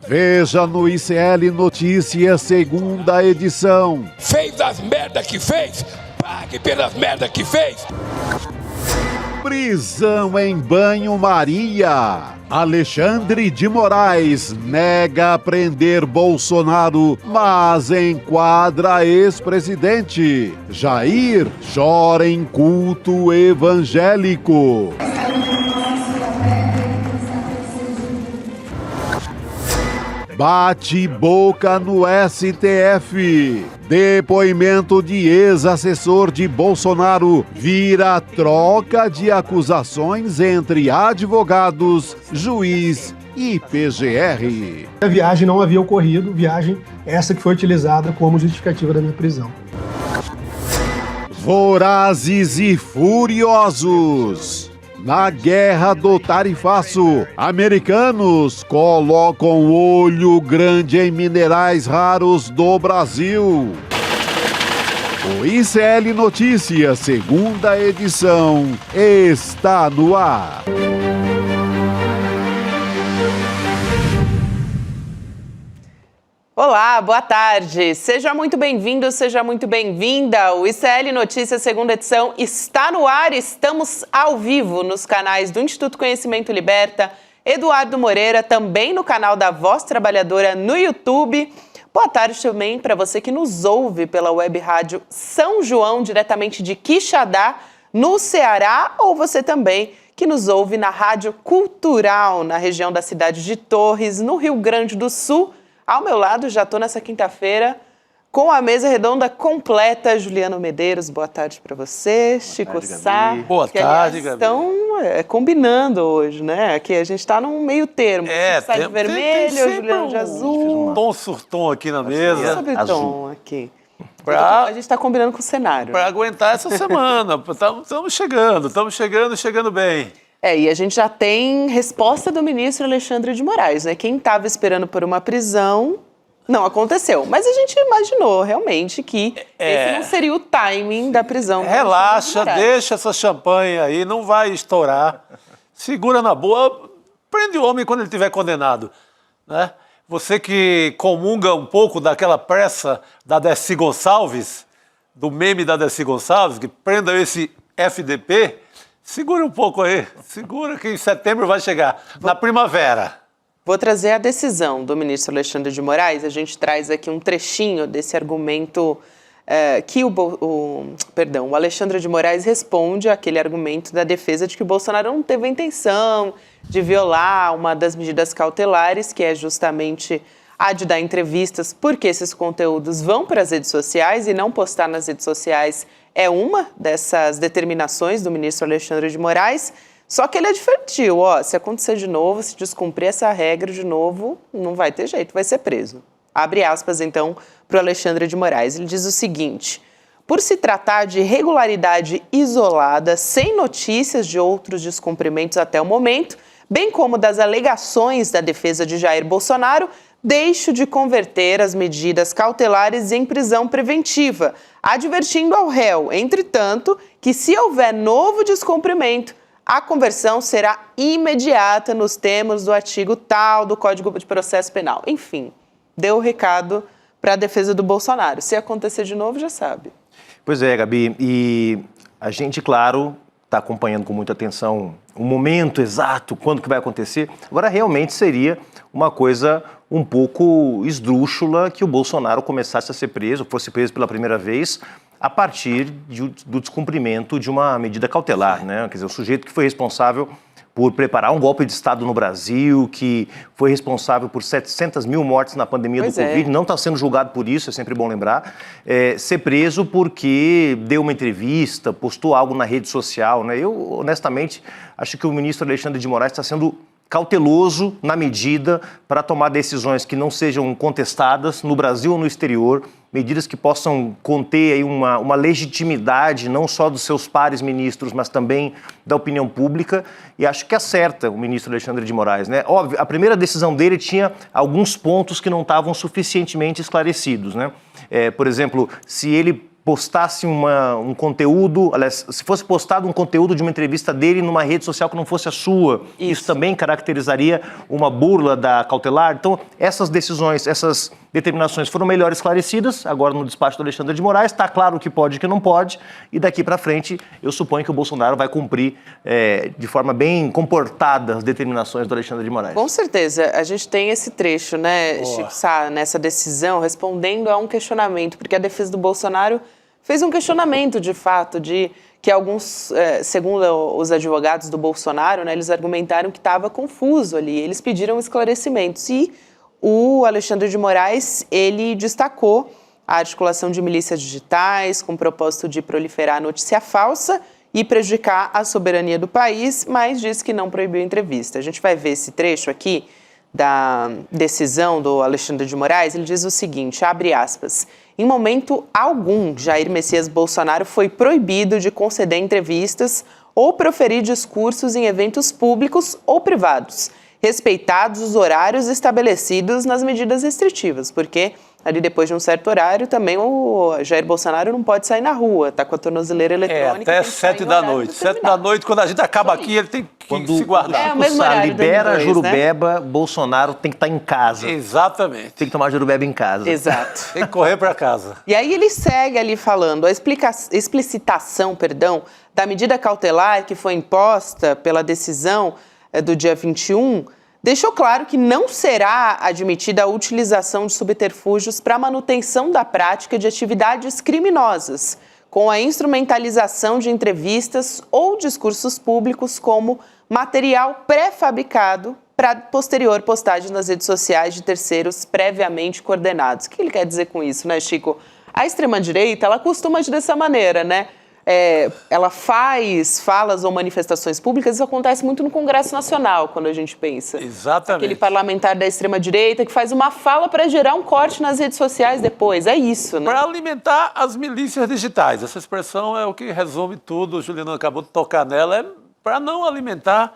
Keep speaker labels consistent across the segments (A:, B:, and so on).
A: Veja no ICL Notícias, segunda edição.
B: Fez as merda que fez, pague pelas merda que fez.
A: Prisão em banho-maria. Alexandre de Moraes nega prender Bolsonaro, mas enquadra ex-presidente. Jair chora em culto evangélico. Bate-boca no STF. Depoimento de ex-assessor de Bolsonaro vira troca de acusações entre advogados, juiz e PGR.
C: A viagem não havia ocorrido, viagem essa que foi utilizada como justificativa da minha prisão.
A: Vorazes e furiosos. Na guerra do tarifaço, americanos colocam olho grande em minerais raros do Brasil. O ICL Notícias, segunda edição, está no ar.
D: Olá, boa tarde. Seja muito bem-vindo, seja muito bem-vinda. O ICL Notícias, segunda edição, está no ar. Estamos ao vivo nos canais do Instituto Conhecimento Liberta, Eduardo Moreira, também no canal da Voz Trabalhadora no YouTube. Boa tarde também para você que nos ouve pela web rádio São João, diretamente de Quixadá, no Ceará, ou você também que nos ouve na Rádio Cultural, na região da cidade de Torres, no Rio Grande do Sul. Ao meu lado, já estou nessa quinta-feira com a mesa redonda completa. Juliano Medeiros, boa tarde para você. Chico Sá.
E: Boa tarde, Gabi.
D: Estão combinando hoje, né? Aqui a gente está num meio termo. Você sai de vermelho, o Juliano de azul.
E: Tom sur tom aqui na mesa.
D: Sobre tom aqui. A gente está combinando com o cenário.
E: Para aguentar essa semana. Estamos chegando bem.
D: E a gente já tem resposta do ministro Alexandre de Moraes, né? Quem estava esperando por uma prisão, não aconteceu. Mas a gente imaginou realmente que esse não seria o timing da prisão.
E: Relaxa, deixa essa champanhe aí, não vai estourar. Segura na boa, prende o homem quando ele estiver condenado, né? Você que comunga um pouco daquela pressa da Dercy Gonçalves, do meme da Dercy Gonçalves, que prenda esse FDP... Segura um pouco aí, segura que em setembro vai chegar, na primavera.
D: Vou trazer a decisão do ministro Alexandre de Moraes. A gente traz aqui um trechinho desse argumento que o Alexandre de Moraes responde àquele argumento da defesa de que o Bolsonaro não teve a intenção de violar uma das medidas cautelares, que é justamente a de dar entrevistas, porque esses conteúdos vão para as redes sociais e não postar nas redes sociais é uma dessas determinações do ministro Alexandre de Moraes, só que ele advertiu, se acontecer de novo, se descumprir essa regra de novo, não vai ter jeito, vai ser preso. Abre aspas, então, para o Alexandre de Moraes. Ele diz o seguinte: por se tratar de irregularidade isolada, sem notícias de outros descumprimentos até o momento, bem como das alegações da defesa de Jair Bolsonaro, deixo de converter as medidas cautelares em prisão preventiva, advertindo ao réu, entretanto, que se houver novo descumprimento, a conversão será imediata nos termos do artigo tal do Código de Processo Penal. Enfim, deu o recado para a defesa do Bolsonaro. Se acontecer de novo, já sabe.
F: Pois é, Gabi, e a gente, claro, está acompanhando com muita atenção o momento exato, quando que vai acontecer. Agora, realmente seria uma coisa um pouco esdrúxula que o Bolsonaro começasse a ser preso, fosse preso pela primeira vez, a partir do descumprimento de uma medida cautelar, né? Quer dizer, o sujeito que foi responsável por preparar um golpe de Estado no Brasil, que foi responsável por 700 mil mortes na pandemia do Covid, não está sendo julgado por isso, é sempre bom lembrar, ser preso porque deu uma entrevista, postou algo na rede social, né? Eu, honestamente, acho que o ministro Alexandre de Moraes está sendo cauteloso na medida para tomar decisões que não sejam contestadas no Brasil ou no exterior, medidas que possam conter aí uma legitimidade não só dos seus pares ministros, mas também da opinião pública, e acho que acerta o ministro Alexandre de Moraes, né? Óbvio, a primeira decisão dele tinha alguns pontos que não estavam suficientemente esclarecidos, né? Por exemplo, se ele postasse um conteúdo, aliás, se fosse postado um conteúdo de uma entrevista dele numa rede social que não fosse a sua, isso também caracterizaria uma burla da cautelar? Então, essas decisões, essas determinações foram melhor esclarecidas, agora no despacho do Alexandre de Moraes, está claro o que pode e o que não pode, e daqui para frente eu suponho que o Bolsonaro vai cumprir de forma bem comportada as determinações do Alexandre de Moraes.
D: Com certeza, a gente tem esse trecho, né, Chico Sá, nessa decisão, respondendo a um questionamento, porque a defesa do Bolsonaro fez um questionamento, de fato, de que alguns, segundo os advogados do Bolsonaro, né, eles argumentaram que estava confuso ali, eles pediram esclarecimentos. E o Alexandre de Moraes, ele destacou a articulação de milícias digitais com o propósito de proliferar a notícia falsa e prejudicar a soberania do país, mas disse que não proibiu a entrevista. A gente vai ver esse trecho aqui da decisão do Alexandre de Moraes. Ele diz o seguinte, abre aspas, em momento algum, Jair Messias Bolsonaro foi proibido de conceder entrevistas ou proferir discursos em eventos públicos ou privados, respeitados os horários estabelecidos nas medidas restritivas, porque ali depois de um certo horário também o Jair Bolsonaro não pode sair na rua, tá com a tornozeleira eletrônica.
E: Até 7 da noite. 7 da noite, quando a gente acaba aqui, ele tem que se guardar.
D: É o mesmo horário
F: libera a Jurubeba,
D: né?
F: Bolsonaro tem que estar em casa.
E: Exatamente.
F: Tem que tomar Jurubeba em casa.
D: Exato.
E: Tem que correr para casa.
D: E aí ele segue ali falando, a explicitação, da medida cautelar que foi imposta pela decisão do dia 21, deixou claro que não será admitida a utilização de subterfúgios para a manutenção da prática de atividades criminosas, com a instrumentalização de entrevistas ou discursos públicos como material pré-fabricado para posterior postagem nas redes sociais de terceiros previamente coordenados. O que ele quer dizer com isso, né, Chico? A extrema-direita, ela costuma agir dessa maneira, né? Ela faz falas ou manifestações públicas, isso acontece muito no Congresso Nacional, quando a gente pensa.
E: Exatamente.
D: Aquele parlamentar da extrema-direita que faz uma fala para gerar um corte nas redes sociais depois, é isso, né?
E: Para alimentar as milícias digitais. Essa expressão é o que resume tudo, o Juliano acabou de tocar nela, é para não alimentar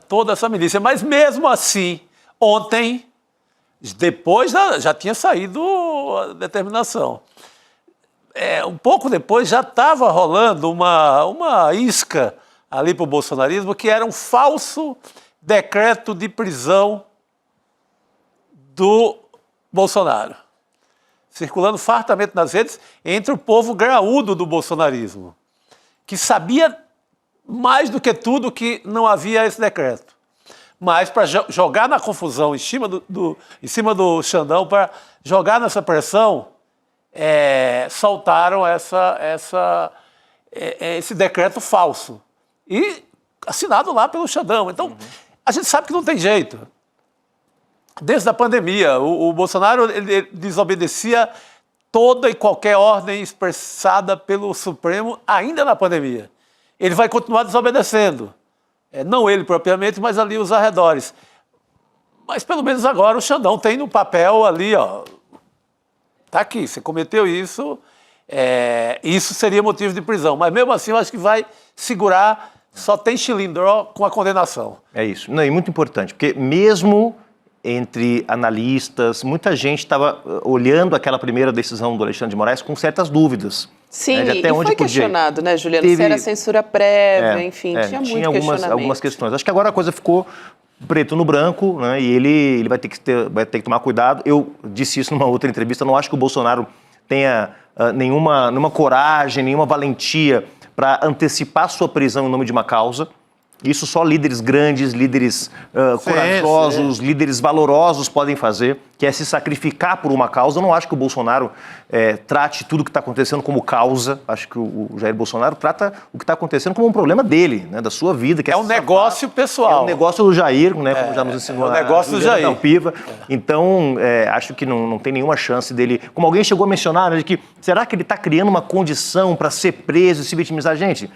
E: toda essa milícia. Mas mesmo assim, ontem, depois já tinha saído a determinação. Um pouco depois já estava rolando uma isca ali para o bolsonarismo, que era um falso decreto de prisão do Bolsonaro, circulando fartamente nas redes entre o povo graúdo do bolsonarismo, que sabia mais do que tudo que não havia esse decreto. Mas para jogar na confusão em cima do Xandão, para jogar nessa pressão, soltaram esse decreto falso e assinado lá pelo Xandão. Então, a gente sabe que não tem jeito. Desde a pandemia, o Bolsonaro ele desobedecia toda e qualquer ordem expressada pelo Supremo ainda na pandemia. Ele vai continuar desobedecendo. Não ele propriamente, mas ali os arredores. Mas pelo menos agora o Xandão tem no papel ali, ó. Tá aqui, você cometeu isso, isso seria motivo de prisão. Mas mesmo assim, eu acho que vai segurar, só tem chilindró com a condenação. É isso.
F: Não, e muito importante, porque mesmo entre analistas, muita gente estava olhando aquela primeira decisão do Alexandre de Moraes com certas dúvidas.
D: Sim, e foi questionado, né, Juliano? Se era censura prévia, enfim, tinha muito questionamento. Algumas
F: questões. Acho que agora a coisa ficou preto no branco, né? E ele vai ter que tomar cuidado. Eu disse isso numa outra entrevista, não acho que o Bolsonaro tenha nenhuma coragem, nenhuma valentia para antecipar sua prisão em nome de uma causa. Isso só líderes grandes, líderes corajosos, líderes valorosos podem fazer, que é se sacrificar por uma causa. Eu não acho que o Bolsonaro trate tudo o que está acontecendo como causa. Acho que o Jair Bolsonaro trata o que está acontecendo como um problema dele, né, da sua vida. Que
E: é um negócio pessoal.
F: É um negócio do Jair, né, como já nos ensinou.
E: É um negócio do Jair.
F: Piva. Então, acho que não tem nenhuma chance dele... Como alguém chegou a mencionar, né, de que será que ele está criando uma condição para ser preso e se vitimizar? Gente...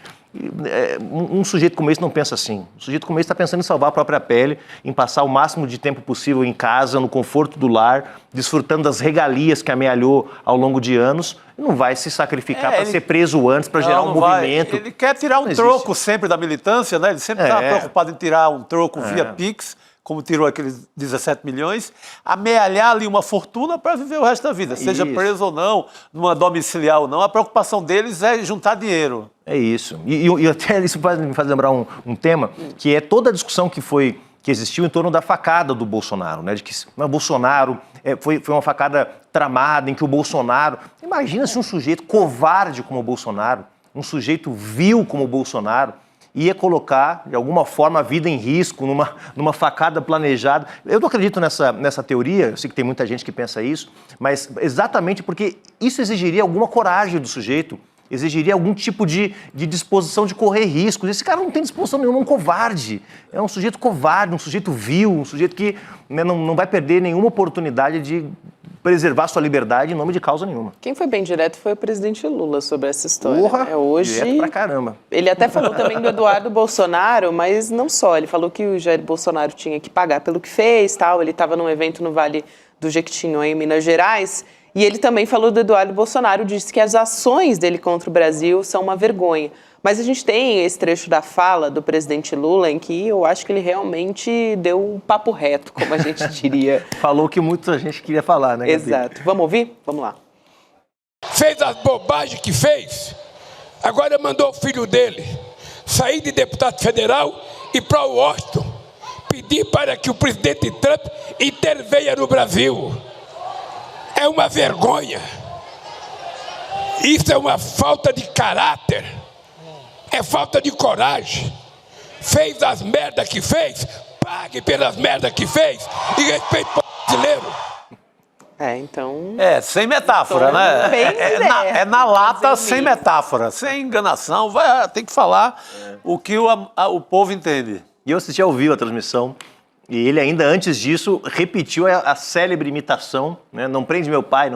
F: Um sujeito como esse não pensa assim. Um sujeito como esse está pensando em salvar a própria pele, em passar o máximo de tempo possível em casa, no conforto do lar, desfrutando das regalias que amealhou ao longo de anos. Não vai se sacrificar para ser preso antes, para gerar um movimento.
E: Ele quer tirar um troco sempre da militância, né? Ele sempre está preocupado em tirar um troco via Pix, como tirou aqueles 17 milhões, amealhar ali uma fortuna para viver o resto da vida, seja preso ou não, numa domiciliar ou não. A preocupação deles é juntar dinheiro.
F: É isso. E até isso me faz lembrar um tema, que é toda a discussão que existiu em torno da facada do Bolsonaro, né? De que o Bolsonaro foi uma facada tramada em que o Bolsonaro... Imagina se um sujeito covarde como o Bolsonaro, um sujeito vil como o Bolsonaro, ia colocar, de alguma forma, a vida em risco numa facada planejada. Eu não acredito nessa teoria, eu sei que tem muita gente que pensa isso, mas exatamente porque isso exigiria alguma coragem do sujeito, exigiria algum tipo de disposição de correr riscos. Esse cara não tem disposição nenhuma, é um covarde. É um sujeito covarde, um sujeito vil, um sujeito que, né, não vai perder nenhuma oportunidade de preservar sua liberdade em nome de causa nenhuma.
D: Quem foi bem direto foi o presidente Lula sobre essa história.
F: Porra,
D: hoje,
F: direto pra caramba.
D: Ele até falou também do Eduardo Bolsonaro, mas não só. Ele falou que o Jair Bolsonaro tinha que pagar pelo que fez, tal. Ele estava num evento no Vale do Jequitinhonha, em Minas Gerais. E ele também falou do Eduardo Bolsonaro, disse que as ações dele contra o Brasil são uma vergonha. Mas a gente tem esse trecho da fala do presidente Lula em que eu acho que ele realmente deu um papo reto, como a gente diria.
F: Falou que muita gente queria falar, né, Gabi?
D: Exato. Vamos ouvir? Vamos lá.
B: Fez as bobagens que fez, agora mandou o filho dele sair de deputado federal e para o Washington pedir para que o presidente Trump intervenha no Brasil. É uma vergonha. Isso é uma falta de caráter. É falta de coragem. Fez as merdas que fez, pague pelas merdas que fez e respeite o brasileiro.
D: Então...
E: sem metáfora, né? É na lata, sem metáfora, sem enganação. Tem que falar o que o povo entende.
F: E eu assisti ao vivo a transmissão. E ele ainda, antes disso, repetiu a célebre imitação, né? Não prende meu pai,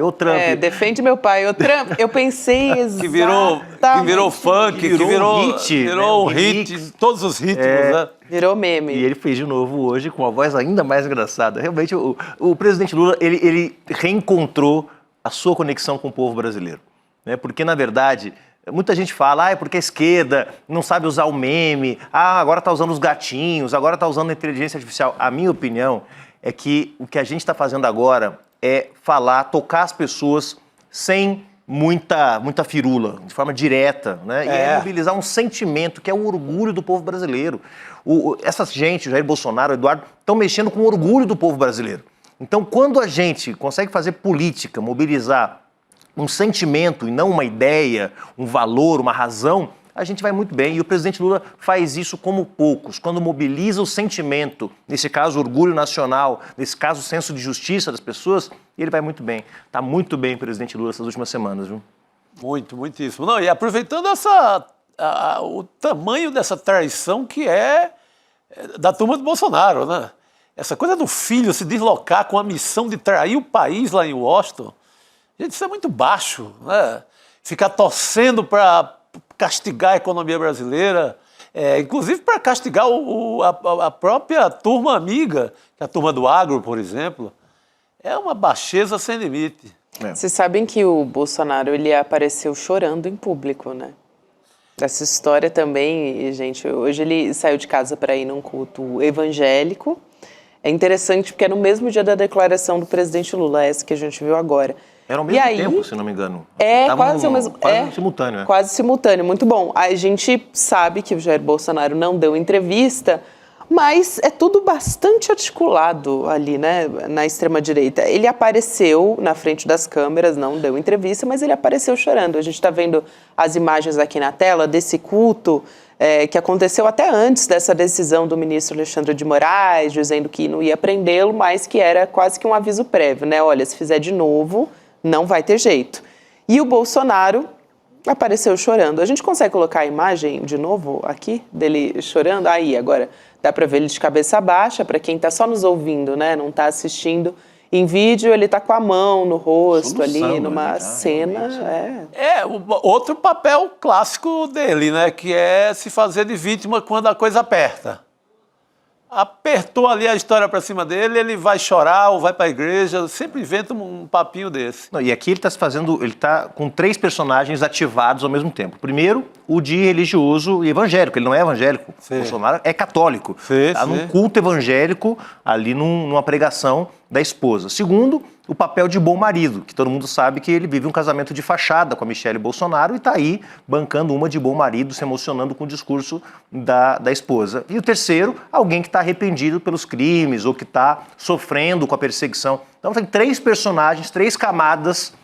F: ô Trump.
D: Defende meu pai, ô Trump. Eu pensei exatamente.
E: Que virou funk, que virou hit. Virou um hit, todos os ritmos, né?
D: Virou meme.
F: E ele fez de novo hoje com uma voz ainda mais engraçada. Realmente, o presidente Lula, ele reencontrou a sua conexão com o povo brasileiro, né? Porque, na verdade... Muita gente fala, é porque a esquerda não sabe usar o meme, agora está usando os gatinhos, agora está usando a inteligência artificial. A minha opinião é que o que a gente está fazendo agora é tocar as pessoas sem muita firula, de forma direta, né? E é mobilizar um sentimento que é o orgulho do povo brasileiro. Essa gente, o Jair Bolsonaro, o Eduardo, estão mexendo com o orgulho do povo brasileiro. Então, quando a gente consegue fazer política, mobilizar um sentimento e não uma ideia, um valor, uma razão, a gente vai muito bem. E o presidente Lula faz isso como poucos. Quando mobiliza o sentimento, nesse caso orgulho nacional, nesse caso senso de justiça das pessoas, ele vai muito bem. Está muito bem o presidente Lula essas últimas semanas, viu?
E: Muitíssimo. Não, e aproveitando o tamanho dessa traição que é da turma do Bolsonaro, né? Essa coisa do filho se deslocar com a missão de trair o país lá em Washington. Gente, isso é muito baixo, né? Ficar torcendo para castigar a economia brasileira, inclusive para castigar a própria turma amiga, que é a turma do agro, por exemplo. É uma baixeza sem limite.
D: Vocês sabem que o Bolsonaro ele apareceu chorando em público, né? Essa história também, gente, hoje ele saiu de casa para ir num culto evangélico. É interessante porque é no mesmo dia da declaração do presidente Lula, essa que a gente viu agora.
F: Era ao mesmo tempo, se não me engano.
D: Quase o mesmo.
F: Quase simultâneo, né?
D: Quase simultâneo, muito bom. A gente sabe que o Jair Bolsonaro não deu entrevista, mas é tudo bastante articulado ali, né, na extrema-direita. Ele apareceu na frente das câmeras, não deu entrevista, mas ele apareceu chorando. A gente está vendo as imagens aqui na tela desse culto que aconteceu até antes dessa decisão do ministro Alexandre de Moraes, dizendo que não ia prendê-lo, mas que era quase que um aviso prévio, né? Olha, se fizer de novo, não vai ter jeito. E o Bolsonaro apareceu chorando. A gente consegue colocar a imagem de novo aqui, dele chorando? Aí, agora dá para ver ele de cabeça baixa, para quem está só nos ouvindo, né? Não está assistindo em vídeo, ele está com a mão no rosto ali, numa cena.
E: Outro papel clássico dele, né? Que é se fazer de vítima quando a coisa aperta. apertou ali a história para cima dele, ele vai chorar ou vai para a igreja, sempre inventa um papinho desse.
F: Não, e aqui ele está com 3 personagens ativados ao mesmo tempo. Primeiro, o de religioso e evangélico. Ele não é evangélico.
E: Sim.
F: Bolsonaro é católico. Está num
E: sim.
F: culto evangélico, ali numa pregação da esposa. Segundo, o papel de bom marido, que todo mundo sabe que ele vive um casamento de fachada com a Michelle Bolsonaro e está aí bancando uma de bom marido, se emocionando com o discurso da esposa. E o terceiro, alguém que está arrependido pelos crimes ou que está sofrendo com a perseguição. Então tem 3 personagens, 3 camadas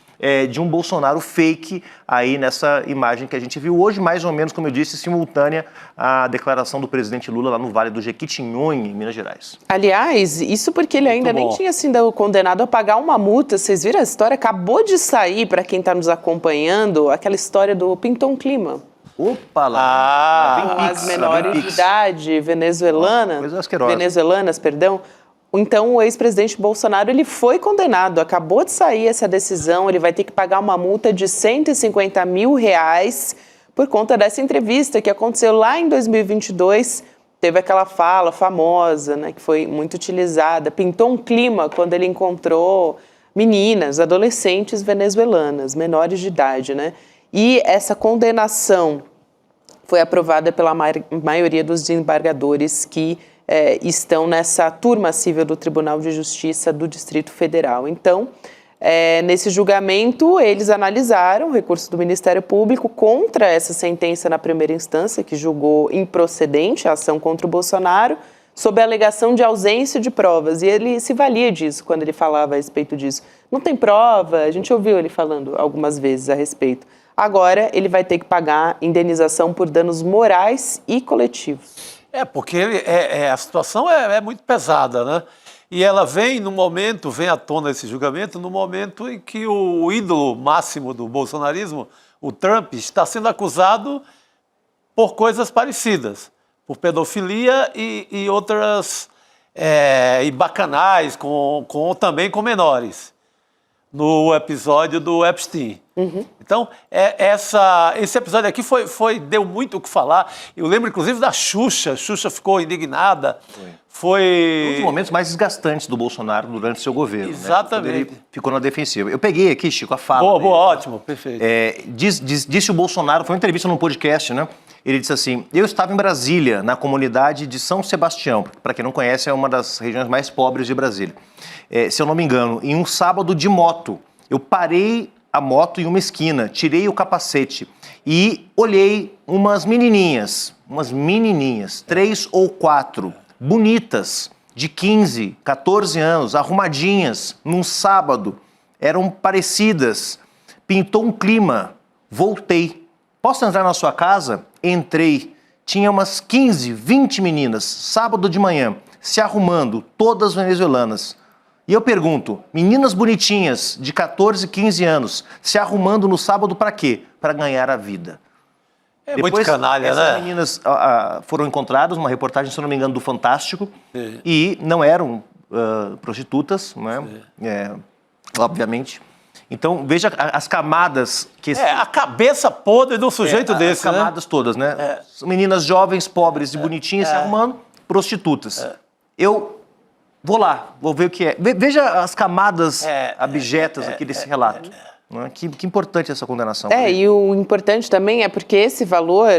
F: de um Bolsonaro fake aí nessa imagem que a gente viu hoje, mais ou menos, como eu disse, simultânea à declaração do presidente Lula lá no Vale do Jequitinhonha, em Minas Gerais.
D: Aliás, isso porque ele ainda nem tinha sido condenado a pagar uma multa. Vocês viram a história? Acabou de sair, para quem está nos acompanhando, aquela história do Pintou um Clima.
F: Opa lá!
D: Com as menores de idade venezuelanas.
F: Coisa asquerosa.
D: Venezuelanas, perdão. Então, o ex-presidente Bolsonaro, ele foi condenado, acabou de sair essa decisão, ele vai ter que pagar uma multa de R$150 mil por conta dessa entrevista que aconteceu lá em 2022. Teve aquela fala famosa, né, que foi muito utilizada, pintou um clima quando ele encontrou meninas, adolescentes venezuelanas, menores de idade, né? E essa condenação foi aprovada pela maioria dos desembargadores que estão nessa turma civil do Tribunal de Justiça do Distrito Federal. Então, nesse julgamento, eles analisaram o recurso do Ministério Público contra essa sentença na primeira instância, que julgou improcedente a ação contra o Bolsonaro, sob a alegação de ausência de provas. E ele se valia disso quando ele falava a respeito disso. Não tem prova, a gente ouviu ele falando algumas vezes a respeito. Agora, ele vai ter que pagar indenização por danos morais e coletivos.
E: Porque a situação é muito pesada, né? E ela vem à tona esse julgamento, no momento em que o ídolo máximo do bolsonarismo, o Trump, está sendo acusado por coisas parecidas, por pedofilia e outras, e bacanais, também com menores, no episódio do Epstein. Uhum. Então, esse episódio aqui deu muito o que falar. Eu lembro, inclusive, da Xuxa. A Xuxa ficou indignada. Foi
F: um dos momentos mais desgastantes do Bolsonaro durante seu governo.
E: Exatamente.
F: Né? Ele ficou na defensiva. Eu peguei aqui, Chico, a fala.
E: Boa, ótimo, perfeito.
F: Disse o Bolsonaro, foi uma entrevista num podcast, né? Ele disse assim: eu estava em Brasília, na comunidade de São Sebastião, para quem não conhece, é uma das regiões mais pobres de Brasília. Se eu não me engano, em um sábado de moto, eu parei a moto em uma esquina, tirei o capacete e olhei umas menininhas, 3 ou 4, bonitas, de 15, 14 anos, arrumadinhas, num sábado, eram parecidas, pintou um clima, voltei. Posso entrar na sua casa? Entrei, tinha umas 15, 20 meninas, sábado de manhã, se arrumando, todas venezuelanas. E eu pergunto, meninas bonitinhas de 14, 15 anos, se arrumando no sábado para quê? Para ganhar a vida.
E: Depois, muito canalha,
F: essas
E: né?
F: Essas meninas foram encontradas, uma reportagem, se não me engano, do Fantástico, e não eram prostitutas, né? Obviamente. Então, veja as camadas que...
E: a cabeça podre de um sujeito desse,
F: as camadas todas, né? Meninas jovens, pobres e bonitinhas se arrumando, prostitutas. Eu vou lá, vou ver o que é. Veja as camadas abjetas aqui desse relato. Que importante essa condenação.
D: E o importante também é porque esse valor,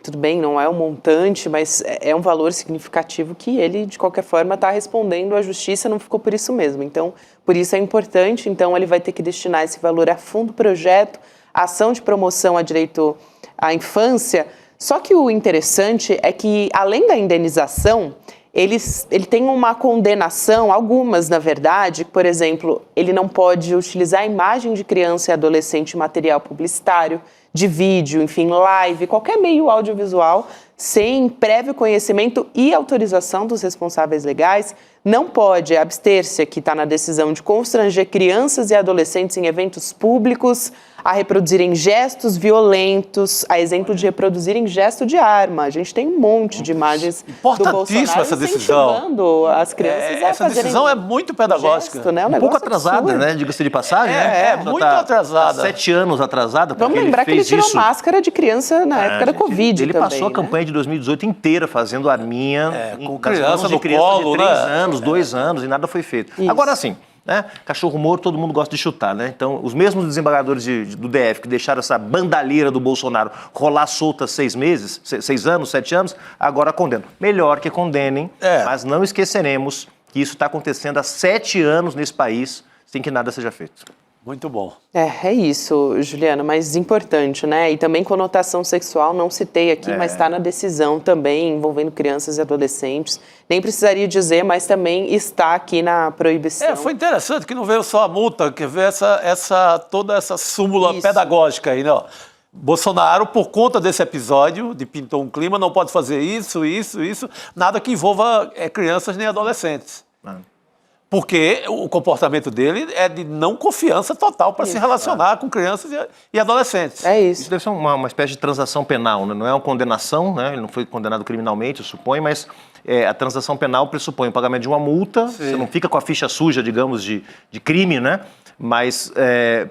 D: tudo bem, não é um montante, mas é um valor significativo que ele, de qualquer forma, está respondendo à justiça, não ficou por isso mesmo. Então, por isso é importante, então ele vai ter que destinar esse valor a fundo projeto, a ação de promoção a direito à infância. Só que o interessante é que, além da indenização, ele tem uma condenação, algumas na verdade, por exemplo, ele não pode utilizar a imagem de criança e adolescente em material publicitário, de vídeo, enfim, live, qualquer meio audiovisual, sem prévio conhecimento e autorização dos responsáveis legais, não pode abster-se, que está na decisão, de constranger crianças e adolescentes em eventos públicos a reproduzirem gestos violentos, a exemplo de reproduzirem gesto de arma. A gente tem um monte de imagens do Bolsonaro
E: essa decisão.
D: incentivando as crianças a
E: essa decisão é muito pedagógica.
D: Gesto, né?
F: Um pouco atrasada, né? Diga-se de passagem.
E: É muito atrasada.
F: 7 anos atrasada.
D: Vamos lembrar que ele tirou máscara de criança na época da Covid
F: Ele
D: também,
F: passou a campanha de 2018 inteira fazendo arminha
E: com
F: das
E: criança
F: mãos
E: no
F: de criança
E: colo,
F: de 3
E: né?
F: anos, 2 anos, e nada foi feito.
D: Isso.
F: Agora sim, né? Cachorro morto, todo mundo gosta de chutar, né? Então, os mesmos desembargadores do DF que deixaram essa bandalheira do Bolsonaro rolar solta 6 meses, 6 anos, 7 anos, agora condenam. Melhor que condenem, mas não esqueceremos que isso está acontecendo há 7 anos nesse país, sem que nada seja feito.
E: Muito bom.
D: É isso, Juliana, mas importante, né? E também conotação sexual, não citei aqui, mas está na decisão também, envolvendo crianças e adolescentes. Nem precisaria dizer, mas também está aqui na proibição.
E: Foi interessante que não veio só a multa, que veio toda essa súmula pedagógica aí, né? Bolsonaro, por conta desse episódio de pintou um clima, não pode fazer isso, nada que envolva crianças nem adolescentes. Porque o comportamento dele é de não confiança total para se relacionar com crianças e adolescentes.
D: É isso.
F: Isso deve ser uma espécie de transação penal, né? Não é uma condenação, né? Ele não foi condenado criminalmente, eu suponho, mas a transação penal pressupõe o pagamento de uma multa. Sim. Você não fica com a ficha suja, digamos, de crime, né? Mas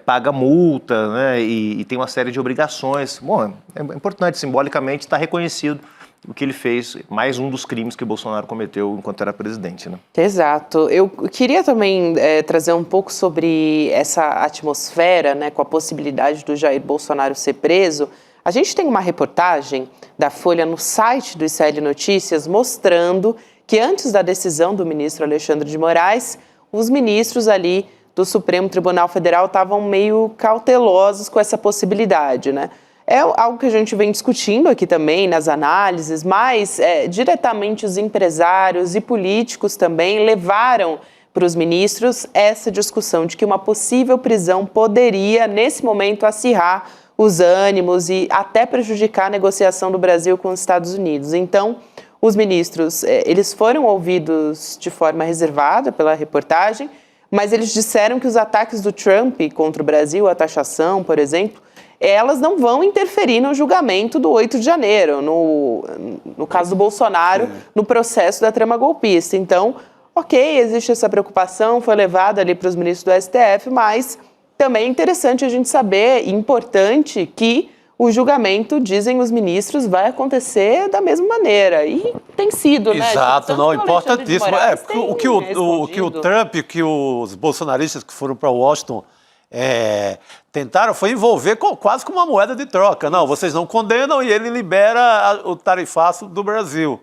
F: paga multa, né? E tem uma série de obrigações. Bom, é importante, simbolicamente, estar reconhecido o que ele fez, mais um dos crimes que o Bolsonaro cometeu enquanto era presidente, né?
D: Exato. Eu queria também trazer um pouco sobre essa atmosfera, né, com a possibilidade do Jair Bolsonaro ser preso. A gente tem uma reportagem da Folha no site do ICL Notícias mostrando que antes da decisão do ministro Alexandre de Moraes, os ministros ali do Supremo Tribunal Federal estavam meio cautelosos com essa possibilidade, né? É algo que a gente vem discutindo aqui também nas análises, mas diretamente os empresários e políticos também levaram para os ministros essa discussão de que uma possível prisão poderia, nesse momento, acirrar os ânimos e até prejudicar a negociação do Brasil com os Estados Unidos. Então, os ministros, eles foram ouvidos de forma reservada pela reportagem, mas eles disseram que os ataques do Trump contra o Brasil, a taxação, por exemplo, elas não vão interferir no julgamento do 8 de janeiro, no caso do Bolsonaro, no processo da trama golpista. Então, ok, existe essa preocupação, foi levada ali para os ministros do STF, mas também é interessante a gente saber, e importante, que o julgamento, dizem os ministros, vai acontecer da mesma maneira. E tem sido, né?
E: Exato, não, importantíssimo. O que o Trump, que os bolsonaristas que foram para Washington tentaram foi envolver quase com uma moeda de troca. Não, vocês não condenam e ele libera o tarifaço do Brasil.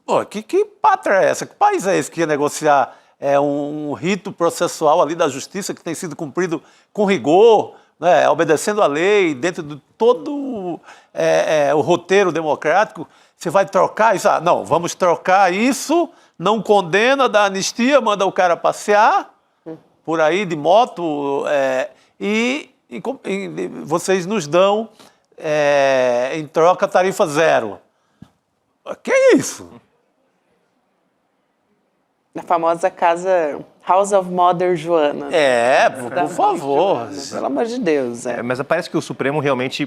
E: Pô, que pátria é essa? Que país é esse que ia negociar um rito processual ali da justiça que tem sido cumprido com rigor, né, obedecendo a lei, dentro de todo o roteiro democrático? Você vai trocar isso? Não, vamos trocar isso, não condena, dá anistia, manda o cara passear por aí de moto e vocês nos dão em troca tarifa zero. Que é isso?
D: A famosa casa House of Mother Joana.
E: Por favor.
D: Joana, pelo amor de Deus.
F: Mas parece que o Supremo realmente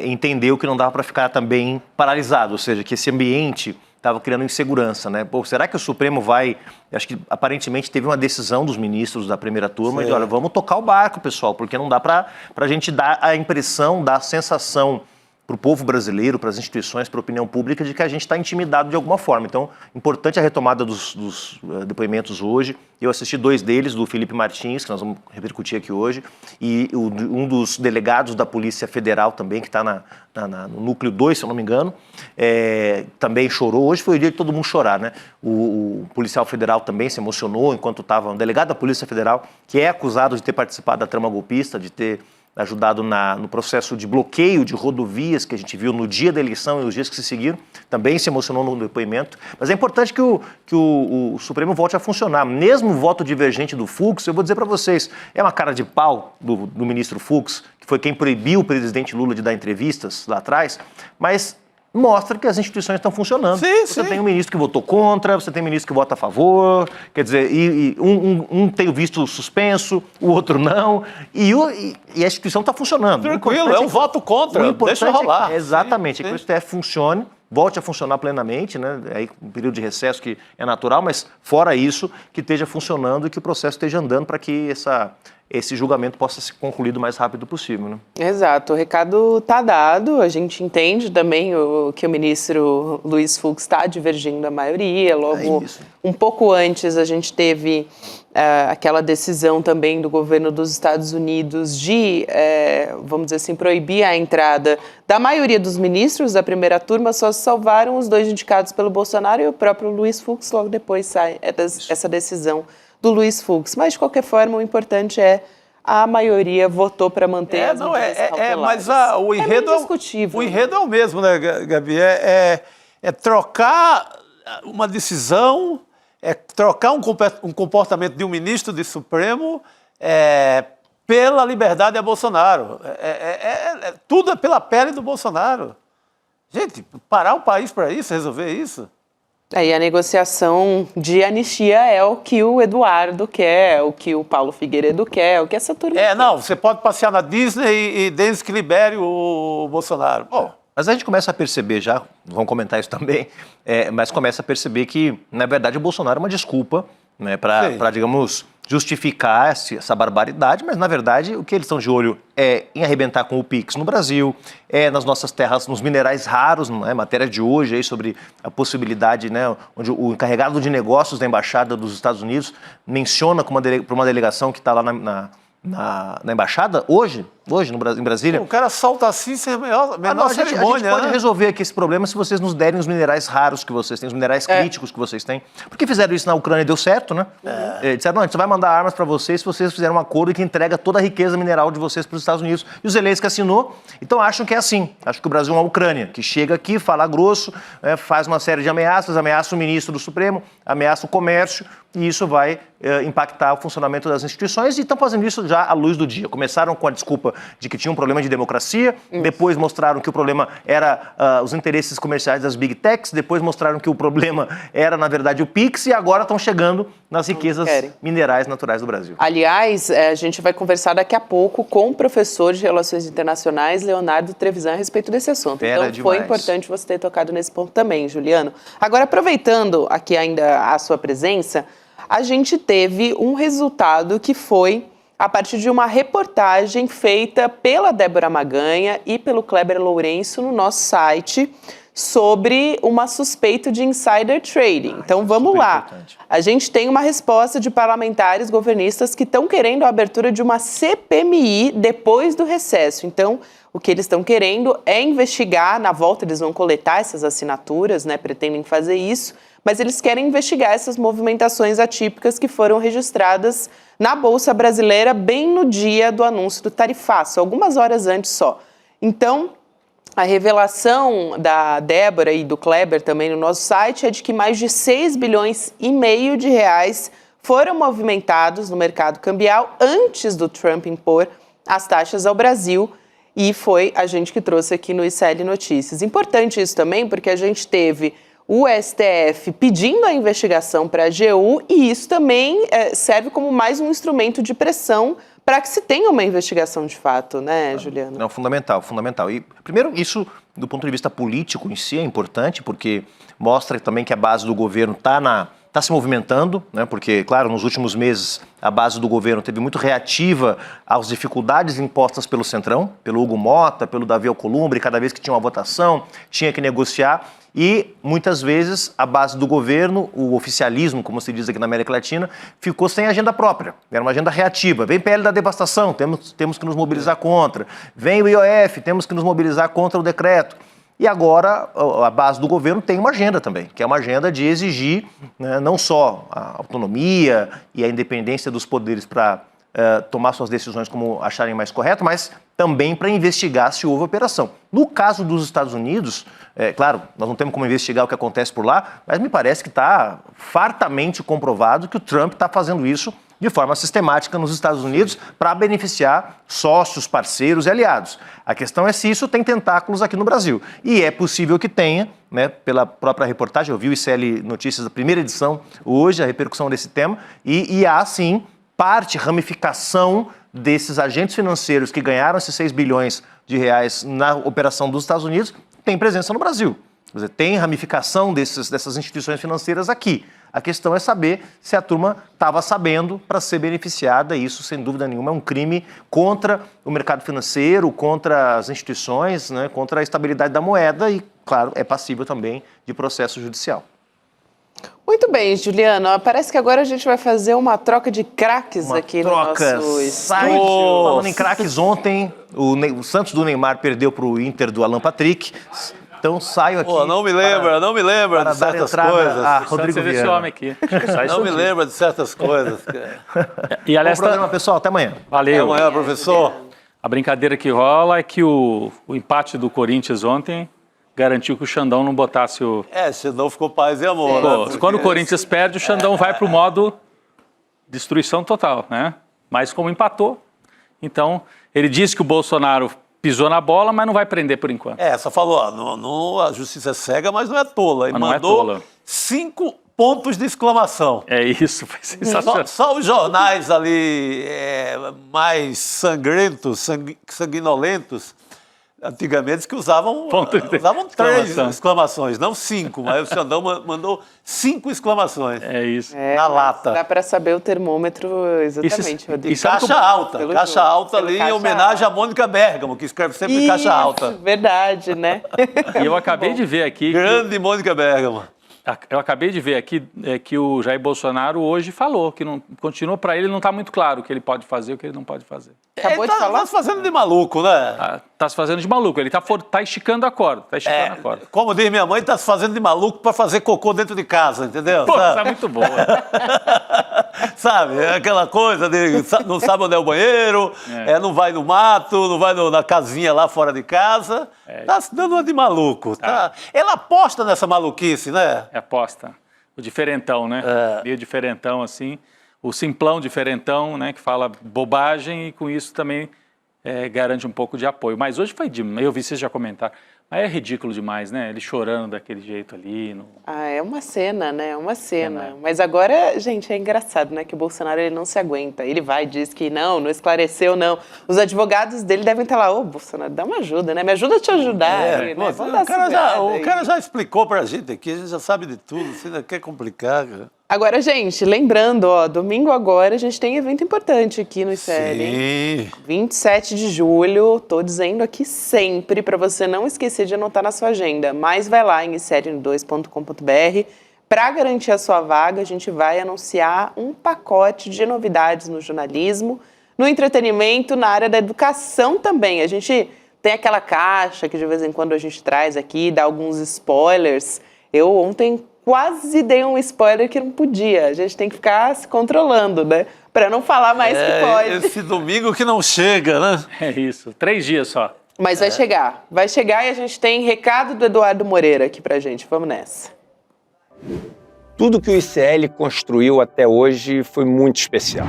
F: entendeu que não dava para ficar também paralisado, ou seja, que esse ambiente estava criando insegurança, né? Pô, será que o Supremo vai... Acho que aparentemente teve uma decisão dos ministros da primeira turma de, olha, vamos tocar o barco, pessoal, porque não dá para a gente dar a impressão, dar a sensação para o povo brasileiro, para as instituições, para a opinião pública, de que a gente está intimidado de alguma forma. Então, importante a retomada dos depoimentos hoje. Eu assisti 2 deles, do Felipe Martins, que nós vamos repercutir aqui hoje, e um dos delegados da Polícia Federal também, que está no núcleo 2, se eu não me engano, também chorou. Hoje foi o dia de todo mundo chorar, né? O policial federal também se emocionou enquanto estava um delegado da Polícia Federal, que é acusado de ter participado da trama golpista, de ter ajudado no processo de bloqueio de rodovias que a gente viu no dia da eleição e os dias que se seguiram, também se emocionou no depoimento. Mas é importante que o Supremo volte a funcionar. Mesmo o voto divergente do Fux, eu vou dizer para vocês, é uma cara de pau do ministro Fux, que foi quem proibiu o presidente Lula de dar entrevistas lá atrás, mas mostra que as instituições estão funcionando.
E: Sim,
F: você
E: sim.
F: tem um ministro que votou contra, você tem um ministro que vota a favor, quer dizer, um tem o visto suspenso, o outro não, e a instituição está funcionando.
E: Tranquilo, é um voto contra, deixa rolar.
F: Exatamente,
E: Sim,
F: é que o
E: sim.
F: STF funcione, volte a funcionar plenamente, né? Aí um período de recesso que é natural, mas fora isso, que esteja funcionando e que o processo esteja andando para que esse julgamento possa ser concluído o mais rápido possível, né?
D: Exato, o recado está dado, a gente entende também que o ministro Luiz Fux está divergindo da maioria, logo um pouco antes a gente teve aquela decisão também do governo dos Estados Unidos de, vamos dizer assim, proibir a entrada da maioria dos ministros da primeira turma, só se salvaram os 2 indicados pelo Bolsonaro e o próprio Luiz Fux, logo depois sai essa decisão do Luiz Fux. Mas, de qualquer forma, o importante é a maioria votou para manter as medidas cautelares.
E: Mas o enredo
D: é indiscutível.
E: O enredo é o mesmo, né, Gabi? É trocar uma decisão, é trocar um comportamento de um ministro do Supremo pela liberdade a Bolsonaro. Tudo é pela pele do Bolsonaro. Gente, parar o país para isso, resolver isso?
D: Aí a negociação de anistia é o que o Eduardo quer, o que o Paulo Figueiredo quer, o que essa turma quer.
E: Não, você pode passear na Disney e desde que libere o Bolsonaro. Bom,
F: Mas a gente começa a perceber já, vamos comentar isso também, mas começa a perceber que, na verdade, o Bolsonaro é uma desculpa, né, para, digamos, justificar essa barbaridade, mas, na verdade, o que eles estão de olho é em arrebentar com o PIX no Brasil, nas nossas terras, nos minerais raros, não é? Matéria de hoje aí sobre a possibilidade, né, onde o encarregado de negócios da Embaixada dos Estados Unidos menciona para uma delegação que está lá na Embaixada, hoje em Brasília.
E: O cara solta assim sem a menor
F: A
E: cerimônia,
F: gente pode resolver aqui esse problema se vocês nos derem os minerais raros que vocês têm, os minerais críticos que vocês têm. Porque fizeram isso na Ucrânia e deu certo, né? Disseram, não, a gente vai mandar armas para vocês se vocês fizerem um acordo que entrega toda a riqueza mineral de vocês para os Estados Unidos. E o Zelensky assinou, então acham que é assim. Acham que o Brasil é uma Ucrânia, que chega aqui, fala grosso, faz uma série de ameaças, ameaça o ministro do Supremo, ameaça o comércio, e isso vai impactar o funcionamento das instituições, e estão fazendo isso já à luz do dia. Começaram com a desculpa de que tinha um problema de democracia, depois mostraram que o problema era os interesses comerciais das Big Techs, depois mostraram que o problema era, na verdade, o PIX, e agora estão chegando nas riquezas minerais naturais do Brasil.
D: Aliás, a gente vai conversar daqui a pouco com o professor de Relações Internacionais, Leonardo Trevisan, a respeito desse assunto. Então, foi importante você ter tocado nesse ponto também, Juliano. Agora, aproveitando aqui ainda a sua presença, a gente teve um resultado que foi a partir de uma reportagem feita pela Débora Maganha e pelo Kleber Lourenço no nosso site sobre uma suspeita de insider trading. Então, vamos lá. Importante. A gente tem uma resposta de parlamentares governistas que estão querendo a abertura de uma CPMI depois do recesso. Então, o que eles estão querendo é investigar, na volta eles vão coletar essas assinaturas, né, pretendem fazer isso, mas eles querem investigar essas movimentações atípicas que foram registradas na Bolsa Brasileira bem no dia do anúncio do tarifaço, algumas horas antes só. Então, a revelação da Débora e do Kleber também no nosso site é de que mais de 6,5 bilhões de reais foram movimentados no mercado cambial antes do Trump impor as taxas ao Brasil, e foi a gente que trouxe aqui no ICL Notícias. Importante isso também, porque a gente teve o STF pedindo a investigação para a AGU, e isso também serve como mais um instrumento de pressão para que se tenha uma investigação de fato, né, Juliano?
F: Não, fundamental. E, primeiro, isso, do ponto de vista político em si, é importante, porque mostra também que a base do governo está se movimentando, né? Porque, claro, nos últimos meses a base do governo teve muito reativa às dificuldades impostas pelo Centrão, pelo Hugo Mota, pelo Davi Alcolumbre, cada vez que tinha uma votação, tinha que negociar, e muitas vezes a base do governo, o oficialismo, como se diz aqui na América Latina, ficou sem agenda própria, era uma agenda reativa. Vem PL da devastação, temos que nos mobilizar contra, vem o IOF, temos que nos mobilizar contra o decreto. E agora a base do governo tem uma agenda também, que é uma agenda de exigir, né, não só a autonomia e a independência dos poderes para tomar suas decisões como acharem mais correto, mas também para investigar se houve operação. No caso dos Estados Unidos, claro, nós não temos como investigar o que acontece por lá, mas me parece que está fartamente comprovado que o Trump está fazendo isso de forma sistemática nos Estados Unidos para beneficiar sócios, parceiros e aliados. A questão é se isso tem tentáculos aqui no Brasil. E é possível que tenha, né, pela própria reportagem, eu vi o ICL Notícias da primeira edição hoje, a repercussão desse tema, e há sim ramificação desses agentes financeiros que ganharam esses 6 bilhões de reais na operação dos Estados Unidos, tem presença no Brasil. Quer dizer, tem ramificação dessas instituições financeiras aqui. A questão é saber se a turma estava sabendo para ser beneficiada, e isso, sem dúvida nenhuma, é um crime contra o mercado financeiro, contra as instituições, né, contra a estabilidade da moeda e, claro, é passível também de processo judicial.
D: Muito bem, Juliano. Parece que agora a gente vai fazer uma troca de craques aqui no nosso estúdio.
F: Falando em craques, ontem o Santos do Neymar perdeu para o Inter do Alan Patrick. Então saio aqui.
E: Pô, não me lembra de certas coisas.
F: A Rodrigo Viana.
G: Esse homem aqui.
E: Não me lembra de certas coisas.
G: E aliás,
F: bom programa, pessoal. Até amanhã.
G: Valeu.
E: Até amanhã, professor.
G: A brincadeira que rola é que o empate do Corinthians ontem garantiu que o Xandão não botasse o...
E: Xandão ficou paz e amor.
G: Pô,
E: Né?
G: quando o Corinthians perde, o Xandão vai para o modo destruição total, né? Mas como empatou, então ele disse que o Bolsonaro pisou na bola, mas não vai prender por enquanto.
E: Só falou, a justiça é cega, mas não é tola. E
G: Mas não é
E: mandou
G: tola.
E: 5 pontos de exclamação.
G: É isso, foi sensacional.
E: Só os jornais ali mais sangrentos, sanguinolentos, antigamente, que usavam 3 exclamações, não 5, mas o Xandão mandou 5 exclamações.
G: É isso.
E: Na lata.
D: Dá para saber o termômetro exatamente, Rodrigo.
E: E caixa alta ali, em homenagem a Mônica Bergamo, que escreve sempre
D: Isso,
E: caixa alta.
D: Verdade, né?
G: E eu acabei de ver aqui...
E: Grande Mônica Bergamo.
G: Eu acabei de ver aqui que o Jair Bolsonaro hoje falou que continua para ele, não está muito claro o que ele pode fazer e o que ele não pode fazer.
D: Acabou de falar?
E: Tá se fazendo de maluco, né?
G: Tá se fazendo de maluco, ele tá esticando a corda, a corda.
E: Como diz minha mãe, tá se fazendo de maluco para fazer cocô dentro de casa, entendeu?
G: Pô, isso é muito boa.
E: Sabe, aquela coisa de não sabe onde é o banheiro, não vai no mato, não vai na casinha lá fora de casa. Tá se dando uma de maluco. Tá. Ela aposta nessa maluquice, né?
G: É aposta. O diferentão, né? Meio diferentão, assim. O simplão diferentão, né? Que fala bobagem e com isso também garante um pouco de apoio. Mas hoje foi eu vi vocês já comentaram. Mas é ridículo demais, né? Ele chorando daquele jeito ali.
D: É uma cena, né? É uma cena. Mas agora, gente, é engraçado, né? Que o Bolsonaro ele não se aguenta. Ele vai e diz que não esclareceu, não. Os advogados dele devem estar lá, Bolsonaro, dá uma ajuda, né? Me ajuda a te ajudar. Né?
E: O cara já explicou pra gente aqui, a gente já sabe de tudo, você ainda quer complicar, cara.
D: Agora, gente, lembrando, domingo agora a gente tem evento importante aqui no ICL.
E: Sim.
D: 27 de julho, tô dizendo aqui sempre para você não esquecer de anotar na sua agenda, mas vai lá em icl2.com.br. Para garantir a sua vaga, a gente vai anunciar um pacote de novidades no jornalismo, no entretenimento, na área da educação também. A gente tem aquela caixa que de vez em quando a gente traz aqui, dá alguns spoilers. Eu ontem quase dei um spoiler que não podia. A gente tem que ficar se controlando, né? Para não falar mais que pode.
E: Esse domingo que não chega, né?
G: É isso, 3 dias só.
D: Mas vai chegar e a gente tem recado do Eduardo Moreira aqui pra gente. Vamos nessa.
H: Tudo que o ICL construiu até hoje foi muito especial.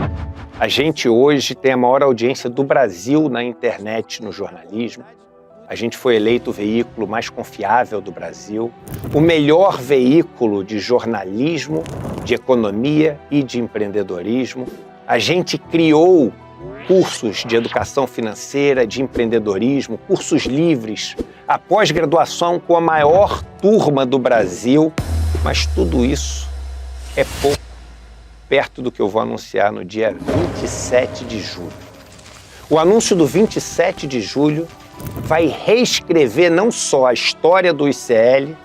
H: A gente hoje tem a maior audiência do Brasil na internet, no jornalismo. A gente foi eleito o veículo mais confiável do Brasil, o melhor veículo de jornalismo, de economia e de empreendedorismo. A gente criou cursos de educação financeira, de empreendedorismo, cursos livres, a pós-graduação com a maior turma do Brasil, mas tudo isso é pouco perto do que eu vou anunciar no dia 27 de julho. O anúncio do 27 de julho vai reescrever não só a história do ICL,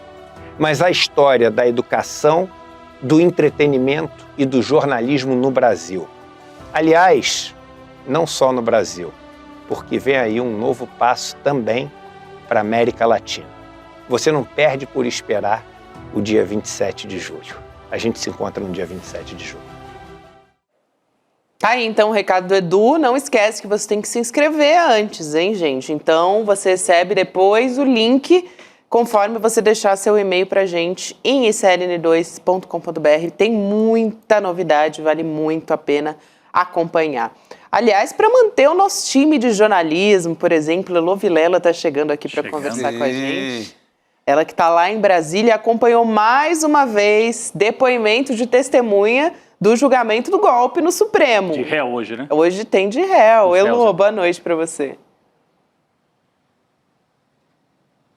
H: mas a história da educação, do entretenimento e do jornalismo no Brasil. Aliás, não só no Brasil, porque vem aí um novo passo também para a América Latina. Você não perde por esperar o dia 27 de julho. A gente se encontra no dia 27 de julho.
D: Tá aí, então, o recado do Edu. Não esquece que você tem que se inscrever antes, hein, gente? Então, você recebe depois o link conforme você deixar seu e-mail pra gente em icln2.com.br. Tem muita novidade, vale muito a pena acompanhar. Aliás, para manter o nosso time de jornalismo, por exemplo, Elô Vilela está chegando aqui para conversar com a gente. Ela que está lá em Brasília acompanhou mais uma vez depoimento de testemunha do julgamento do golpe no Supremo.
G: De réu hoje, né?
D: Hoje tem de réu. Elô, boa noite para você.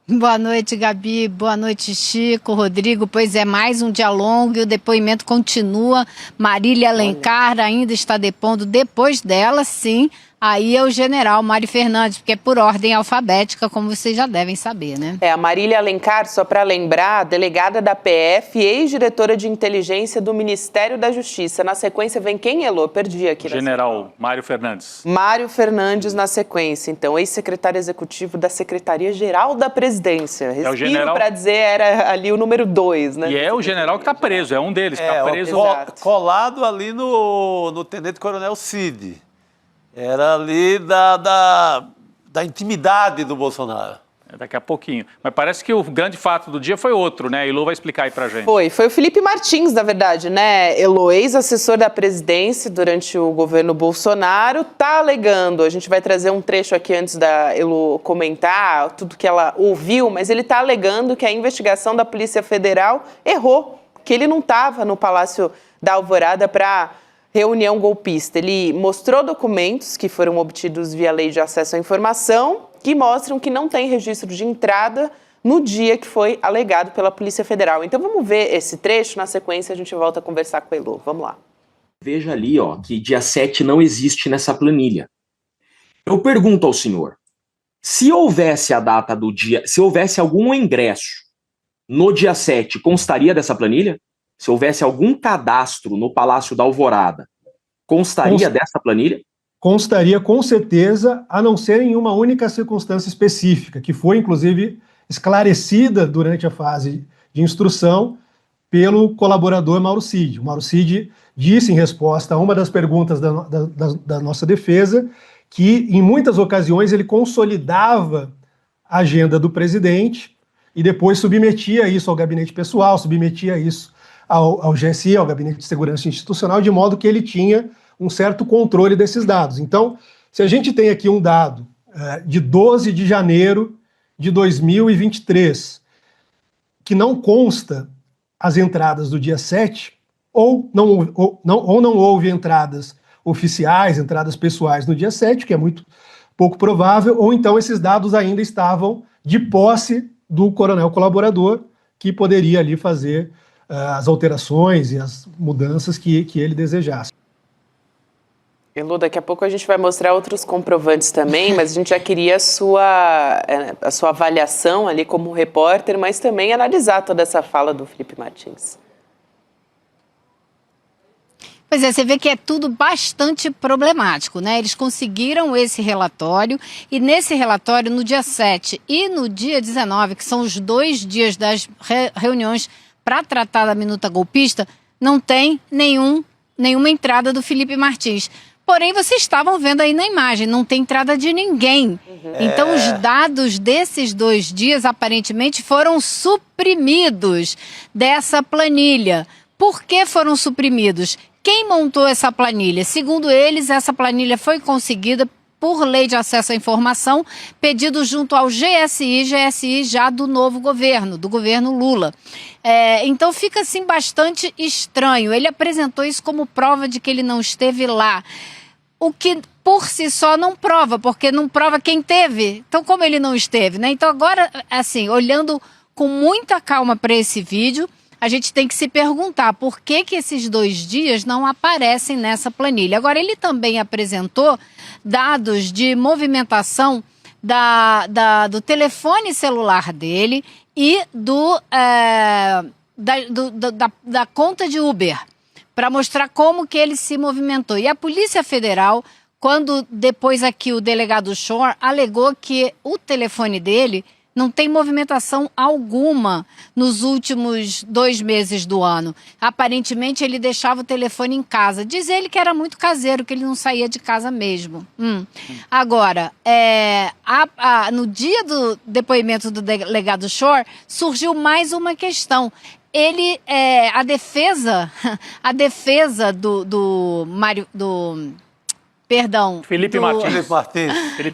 I: Boa noite, Gabi. Boa noite, Chico, Rodrigo. Pois é, mais um dia longo e o depoimento continua. Marília Alencar ainda está depondo depois dela, sim. Aí é o general Mário Fernandes, porque é por ordem alfabética, como vocês já devem saber, né?
D: A Marília Alencar, só para lembrar, delegada da PF e ex-diretora de inteligência do Ministério da Justiça. Na sequência vem quem, Elô? Perdi aqui.
G: General Mário Fernandes.
D: Mário Fernandes na sequência, então, ex-secretário executivo da Secretaria-Geral da Presidência. Respiro,
G: o general...
D: para dizer, era ali o número 2, né?
G: E é o general que está preso, é um deles que está preso.
E: Colado ali no tenente-coronel Cid. Era ali da intimidade do Bolsonaro.
G: Daqui a pouquinho. Mas parece que o grande fato do dia foi outro, né? A Elô vai explicar aí pra gente.
D: Foi o Felipe Martins, na verdade, né? Elô, ex-assessor da presidência durante o governo Bolsonaro, tá alegando, a gente vai trazer um trecho aqui antes da Elô comentar tudo que ela ouviu, mas ele tá alegando que a investigação da Polícia Federal errou, que ele não estava no Palácio da Alvorada para reunião golpista. Ele mostrou documentos que foram obtidos via lei de acesso à informação que mostram que não tem registro de entrada no dia que foi alegado pela Polícia Federal. Então vamos ver esse trecho, na sequência a gente volta a conversar com a Elô. Vamos lá.
J: Veja ali, que dia 7 não existe nessa planilha. Eu pergunto ao senhor, se houvesse a data do dia, se houvesse algum ingresso no dia 7, constaria dessa planilha? Se houvesse algum cadastro no Palácio da Alvorada, constaria dessa planilha?
C: Constaria com certeza, a não ser em uma única circunstância específica, que foi, inclusive, esclarecida durante a fase de instrução pelo colaborador Mauro Cid. O Mauro Cid disse, em resposta a uma das perguntas da nossa defesa, que, em muitas ocasiões, ele consolidava a agenda do presidente e depois submetia isso ao gabinete pessoal, submetia isso ao GSI, ao Gabinete de Segurança Institucional, de modo que ele tinha um certo controle desses dados. Então, se a gente tem aqui um dado de 12 de janeiro de 2023, que não consta as entradas do dia 7, ou não houve entradas oficiais, entradas pessoais no dia 7, que é muito pouco provável, ou então esses dados ainda estavam de posse do coronel colaborador, que poderia ali fazer as alterações e as mudanças que ele desejasse.
D: Elô, daqui a pouco a gente vai mostrar outros comprovantes também, mas a gente já queria a sua avaliação ali como repórter, mas também analisar toda essa fala do Felipe Martins.
I: Pois é, você vê que é tudo bastante problemático, né? Eles conseguiram esse relatório e nesse relatório, no dia 7 e no dia 19, que são os 2 dias das reuniões para tratar da minuta golpista, não tem nenhuma entrada do Felipe Martins. Porém, vocês estavam vendo aí na imagem, não tem entrada de ninguém. Então, os dados desses 2 dias, aparentemente, foram suprimidos dessa planilha. Por que foram suprimidos? Quem montou essa planilha? Segundo eles, essa planilha foi conseguida por lei de acesso à informação, pedido junto ao GSI já do novo governo, do governo Lula. Então fica assim bastante estranho. Ele apresentou isso como prova de que ele não esteve lá, o que por si só não prova, porque não prova quem teve. Então como ele não esteve, né? Então agora, assim, olhando com muita calma para esse vídeo, a gente tem que se perguntar por que esses 2 dias não aparecem nessa planilha. Agora, ele também apresentou dados de movimentação do telefone celular dele e da conta de Uber, para mostrar como que ele se movimentou. E a Polícia Federal, quando depois aqui o delegado Shore alegou que o telefone dele não tem movimentação alguma nos últimos 2 meses do ano. Aparentemente, ele deixava o telefone em casa. Diz ele que era muito caseiro, que ele não saía de casa mesmo. Agora, no dia do depoimento do delegado Shore, surgiu mais uma questão. a defesa do Mário,
G: Felipe Martins.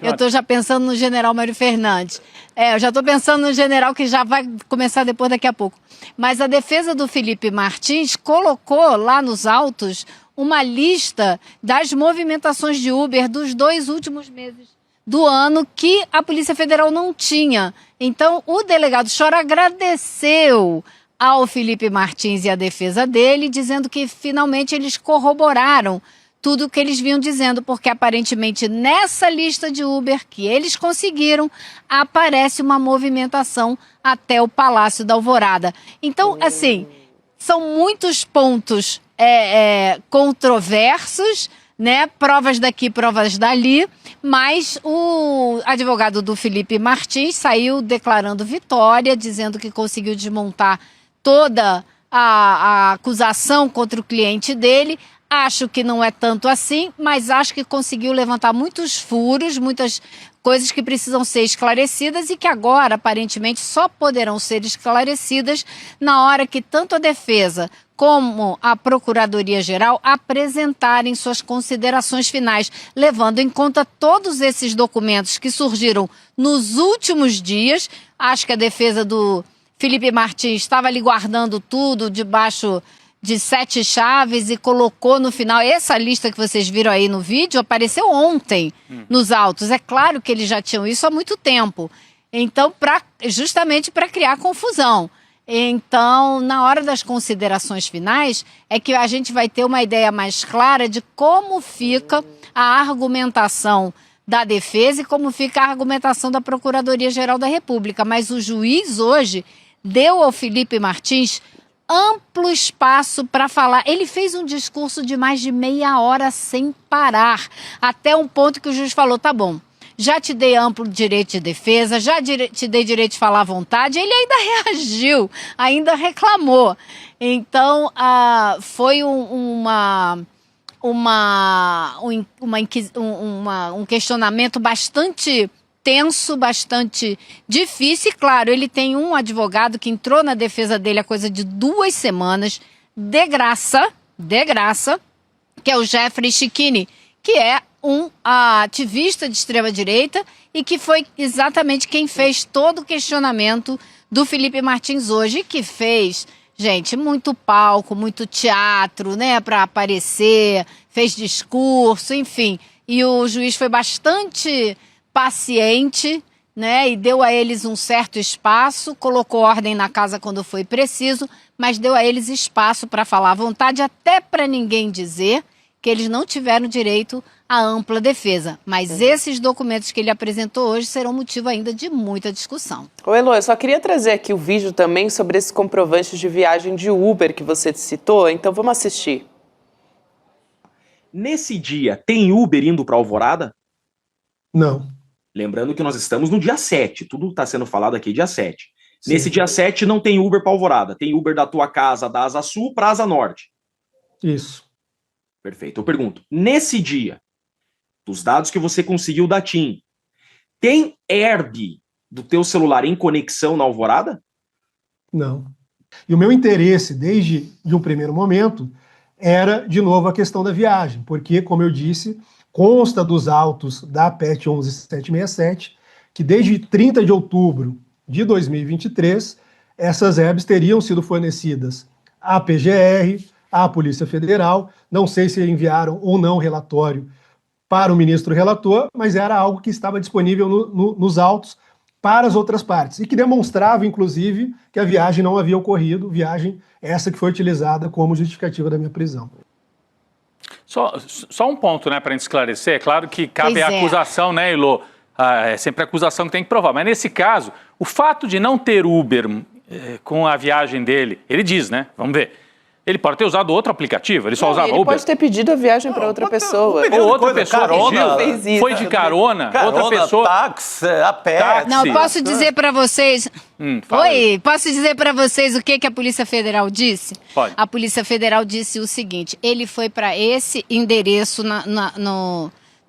I: Eu estou já pensando no general Mário Fernandes. Eu já estou pensando no general que já vai começar depois daqui a pouco. Mas a defesa do Felipe Martins colocou lá nos autos uma lista das movimentações de Uber dos 2 últimos meses do ano que a Polícia Federal não tinha. Então, o delegado Chora agradeceu ao Felipe Martins e à defesa dele, dizendo que finalmente eles corroboraram tudo o que eles vinham dizendo, porque aparentemente nessa lista de Uber que eles conseguiram, aparece uma movimentação até o Palácio da Alvorada. Então, assim, são muitos pontos controversos, né? Provas daqui, provas dali, mas o advogado do Felipe Martins saiu declarando vitória, dizendo que conseguiu desmontar toda a acusação contra o cliente dele. Acho que não é tanto assim, mas acho que conseguiu levantar muitos furos, muitas coisas que precisam ser esclarecidas e que agora, aparentemente, só poderão ser esclarecidas na hora que tanto a defesa como a Procuradoria-Geral apresentarem suas considerações finais, levando em conta todos esses documentos que surgiram nos últimos dias. Acho que a defesa do Felipe Martins estava ali guardando tudo debaixo de 7 chaves e colocou no final. Essa lista que vocês viram aí no vídeo apareceu ontem nos autos. É claro que eles já tinham isso há muito tempo. Então, justamente para criar confusão. Então, na hora das considerações finais, é que a gente vai ter uma ideia mais clara de como fica a argumentação da defesa e como fica a argumentação da Procuradoria-Geral da República. Mas o juiz hoje deu ao Felipe Martins amplo espaço para falar. Ele fez um discurso de mais de meia hora sem parar, até um ponto que o juiz falou, tá bom, já te dei amplo direito de defesa, já te dei direito de falar à vontade. Ele ainda reagiu, ainda reclamou. Então, foi um questionamento bastante tenso, bastante difícil. E, claro, ele tem um advogado que entrou na defesa dele há coisa de 2 semanas, de graça, que é o Jeffrey Schickini, que é um ativista de extrema-direita e que foi exatamente quem fez todo o questionamento do Felipe Martins hoje, que fez, gente, muito palco, muito teatro, né, para aparecer, fez discurso, enfim. E o juiz foi bastante paciente, né, e deu a eles um certo espaço, colocou ordem na casa quando foi preciso, mas deu a eles espaço para falar à vontade, até para ninguém dizer que eles não tiveram direito à ampla defesa. Mas esses documentos que ele apresentou hoje serão motivo ainda de muita discussão.
D: Ô Elo, eu só queria trazer aqui o vídeo também sobre esses comprovantes de viagem de Uber que você citou, então vamos assistir.
J: Nesse dia, tem Uber indo para Alvorada?
C: Não.
J: Lembrando que nós estamos no dia 7, tudo está sendo falado aqui dia 7. Sim. Nesse dia 7 não tem Uber para Alvorada, tem Uber da tua casa, da Asa Sul para Asa Norte.
C: Isso.
J: Perfeito. Eu pergunto, nesse dia, dos dados que você conseguiu da TIM, tem Herb do teu celular em conexão na Alvorada?
C: Não. E o meu interesse, desde um primeiro momento, era, de novo, a questão da viagem, porque, como eu disse, consta dos autos da PET 11767 que desde 30 de outubro de 2023, essas herbs teriam sido fornecidas à PGR, à Polícia Federal. Não sei se enviaram ou não relatório para o ministro relator, mas era algo que estava disponível nos autos para as outras partes, e que demonstrava, inclusive, que a viagem não havia ocorrido, viagem essa que foi utilizada como justificativa da minha prisão.
G: Só um ponto, né, para a gente esclarecer. É claro que cabe a acusação, né, Elo? É sempre a acusação que tem que provar. Mas nesse caso, o fato de não ter Uber com a viagem dele, ele diz, né? Vamos ver. Ele pode ter usado outro aplicativo, ele só usava Uber.
D: Ele pode ter pedido a viagem para outra pessoa.
G: Ou outra pessoa
E: carona,
G: fez isso. Foi de carona, outra pessoa.
E: Táxi, a pé.
I: Não, posso dizer para vocês... posso dizer para vocês o que a Polícia Federal disse?
G: Pode.
I: A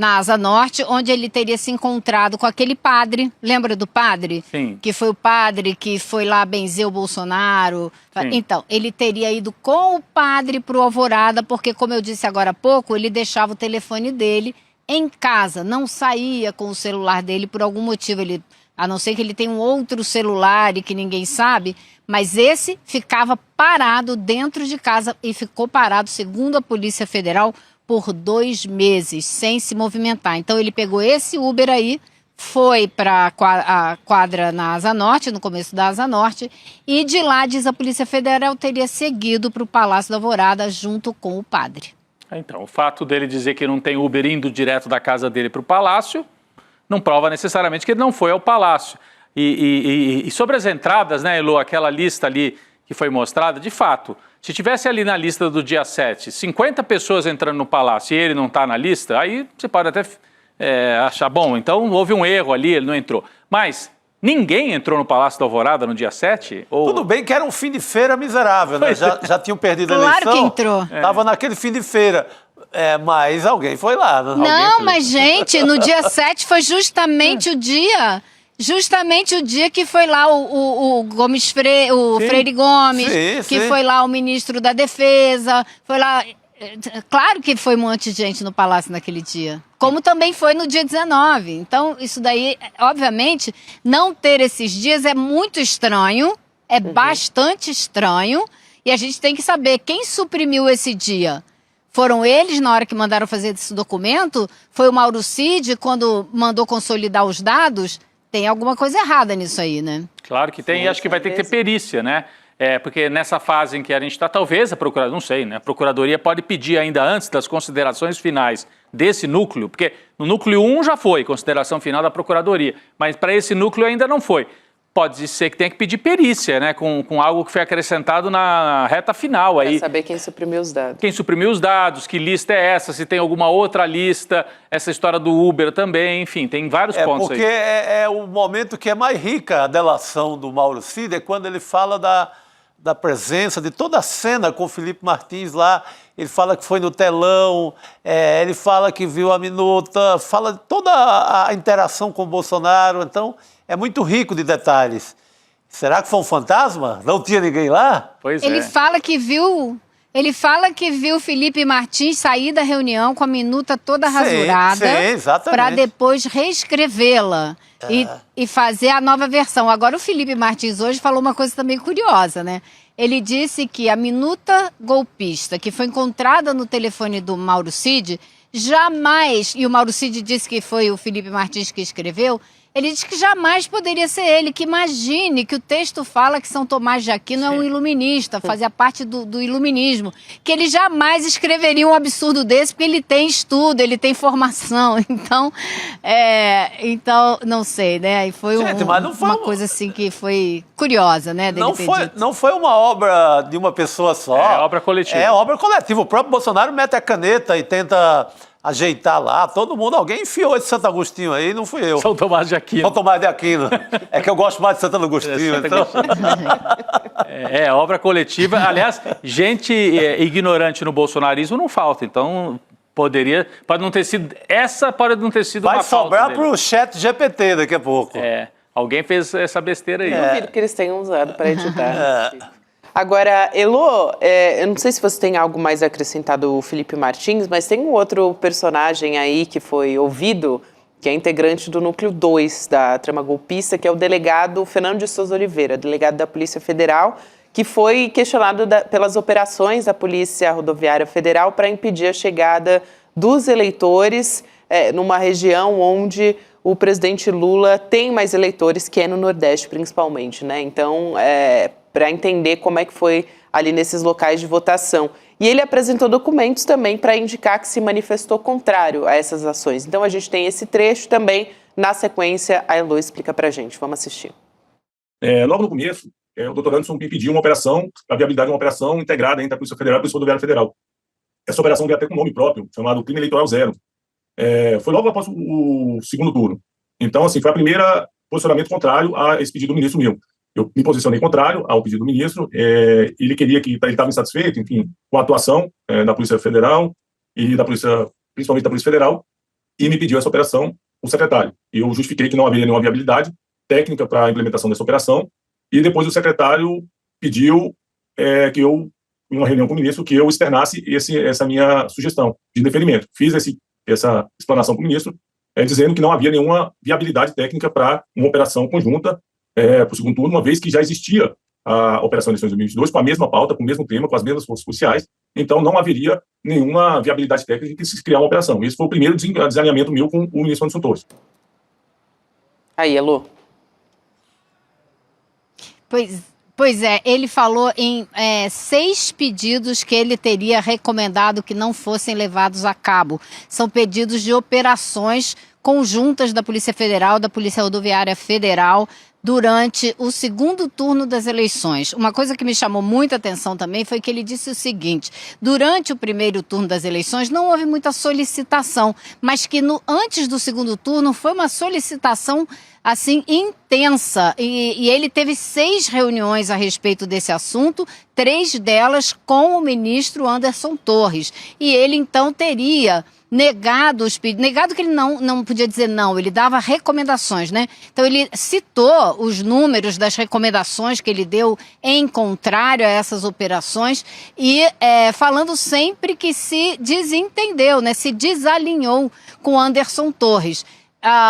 I: na Asa Norte, onde ele teria se encontrado com aquele padre, lembra do padre?
G: Sim.
I: Que foi o padre que foi lá benzer o Bolsonaro.
G: Sim.
I: Então, ele teria ido com o padre para o Alvorada, porque, como eu disse agora há pouco, ele deixava o telefone dele em casa, não saía com o celular dele por algum motivo, a não ser que ele tenha um outro celular e que ninguém sabe, mas esse ficava parado dentro de casa e ficou parado, segundo a Polícia Federal, por 2 meses, sem se movimentar. Então ele pegou esse Uber aí, foi para a quadra na Asa Norte, no começo da Asa Norte, e de lá, diz a Polícia Federal, teria seguido para o Palácio da Alvorada junto com o padre.
G: Então, o fato dele dizer que não tem Uber indo direto da casa dele para o Palácio, não prova necessariamente que ele não foi ao Palácio. E sobre as entradas, né, Elô, aquela lista ali que foi mostrada, de fato, se tivesse ali na lista do dia 7, 50 pessoas entrando no Palácio e ele não está na lista, aí você pode até achar, bom, então houve um erro ali, ele não entrou. Mas ninguém entrou no Palácio da Alvorada no dia 7? Ou...
E: Tudo bem que era um fim de feira miserável, né? Já tinham perdido a eleição.
I: Claro que entrou.
E: Estava naquele fim de feira. Mas alguém foi lá. Né?
I: Não, mas gente, no dia 7 foi justamente o dia que foi lá o Gomes Freire Gomes, que foi lá o ministro da Defesa, foi lá... Claro que foi um monte de gente no Palácio naquele dia, como também foi no dia 19. Então, isso daí, obviamente, não ter esses dias é muito estranho, bastante estranho, e a gente tem que saber quem suprimiu esse dia. Foram eles na hora que mandaram fazer esse documento? Foi o Mauro Cid quando mandou consolidar os dados? Tem alguma coisa errada nisso aí, né?
G: Claro que tem, e acho que vai ter que ter perícia, né? Porque nessa fase em que a gente está, talvez a Procuradoria, não sei, né? A Procuradoria pode pedir ainda antes das considerações finais desse núcleo, porque no núcleo 1 já foi consideração final da Procuradoria, mas para esse núcleo ainda não foi. Pode ser que tenha que pedir perícia, né? Com algo que foi acrescentado na reta final aí.
D: Para saber quem suprimiu os dados.
G: Quem suprimiu os dados, que lista é essa, se tem alguma outra lista, essa história do Uber também, enfim, tem vários pontos
E: porque
G: aí.
E: É o momento que é mais rica a delação do Mauro Cid, é quando ele fala da presença de toda a cena com o Felipe Martins lá, ele fala que foi no telão, ele fala que viu a minuta, fala de toda a interação com o Bolsonaro, então é muito rico de detalhes. Será que foi um fantasma? Não tinha ninguém lá?
G: Pois
I: Ele fala que viu Felipe Martins sair da reunião com a minuta toda rasurada para depois reescrevê-la e fazer a nova versão. Agora, o Felipe Martins hoje falou uma coisa também curiosa, né? Ele disse que a minuta golpista que foi encontrada no telefone do Mauro Cid, jamais, e o Mauro Cid disse que foi o Felipe Martins que escreveu, ele diz que jamais poderia ser ele, que imagine que o texto fala que São Tomás de Aquino é um iluminista, fazia parte do iluminismo, que ele jamais escreveria um absurdo desse, porque ele tem estudo, ele tem formação, então não sei, né, e foi uma coisa assim que foi curiosa, né, dele
E: não foi uma obra de uma pessoa só.
G: É obra coletiva.
E: É obra coletiva, o próprio Bolsonaro mete a caneta e tenta... ajeitar lá, todo mundo, alguém enfiou esse Santo Agostinho aí, não fui eu.
G: São Tomás de Aquino.
E: São Tomás de Aquino. É que eu gosto mais de Santo Agostinho.
G: Obra coletiva. Aliás, gente ignorante no bolsonarismo não falta, então pode não ter sido uma falta.
E: Vai sobrar pro chat GPT daqui a pouco.
G: Alguém fez essa besteira aí.
D: Duvido que eles tenham usado para editar. Agora, Elô, eu não sei se você tem algo mais a acrescentar do Felipe Martins, mas tem um outro personagem aí que foi ouvido, que é integrante do núcleo 2 da trama golpista, que é o delegado Fernando de Souza Oliveira, delegado da Polícia Federal, que foi questionado pelas operações da Polícia Rodoviária Federal para impedir a chegada dos eleitores numa região onde o presidente Lula tem mais eleitores, que é no Nordeste principalmente, né? Então, para entender como é que foi ali nesses locais de votação. E ele apresentou documentos também para indicar que se manifestou contrário a essas ações. Então a gente tem esse trecho também, na sequência a Elô explica para a gente. Vamos assistir.
K: Logo no começo, o doutor Anderson me pediu a viabilidade de uma operação integrada entre a Polícia Federal e a Polícia Rodoviária Federal. Essa operação veio até com um nome próprio, chamado Crime Eleitoral Zero. Foi logo após o segundo turno. Então, assim, foi a primeira posicionamento contrário a esse pedido do ministro meu. Eu me posicionei contrário ao pedido do ministro, ele queria que ele estava insatisfeito, enfim, com a atuação da Polícia Federal e da Polícia, principalmente da Polícia Federal, e me pediu essa operação o secretário. E eu justifiquei que não haveria nenhuma viabilidade técnica para a implementação dessa operação, e depois o secretário pediu que eu, em uma reunião com o ministro, que eu externasse essa minha sugestão de indeferimento. Fiz essa explanação com o ministro, dizendo que não havia nenhuma viabilidade técnica para uma operação conjunta para o segundo turno, uma vez que já existia a Operação Eleições 2022 com a mesma pauta, com o mesmo tema, com as mesmas forças policiais, então não haveria nenhuma viabilidade técnica de se criar uma operação. Esse foi o primeiro desalinhamento meu com o ministro Anderson Torres.
D: Aí, Elô.
I: Pois é, ele falou em 6 pedidos que ele teria recomendado que não fossem levados a cabo. São pedidos de operações conjuntas da Polícia Federal, da Polícia Rodoviária Federal, durante o segundo turno das eleições. Uma coisa que me chamou muita atenção também foi que ele disse o seguinte: durante o primeiro turno das eleições não houve muita solicitação, mas que antes do segundo turno foi uma solicitação assim intensa, e ele teve 6 reuniões a respeito desse assunto, 3 delas com o ministro Anderson Torres, e ele então teria negado os pedidos, negado que ele não podia dizer não, ele dava recomendações, né? Então ele citou os números das recomendações que ele deu em contrário a essas operações e falando sempre que se desentendeu, né? Se desalinhou com Anderson Torres.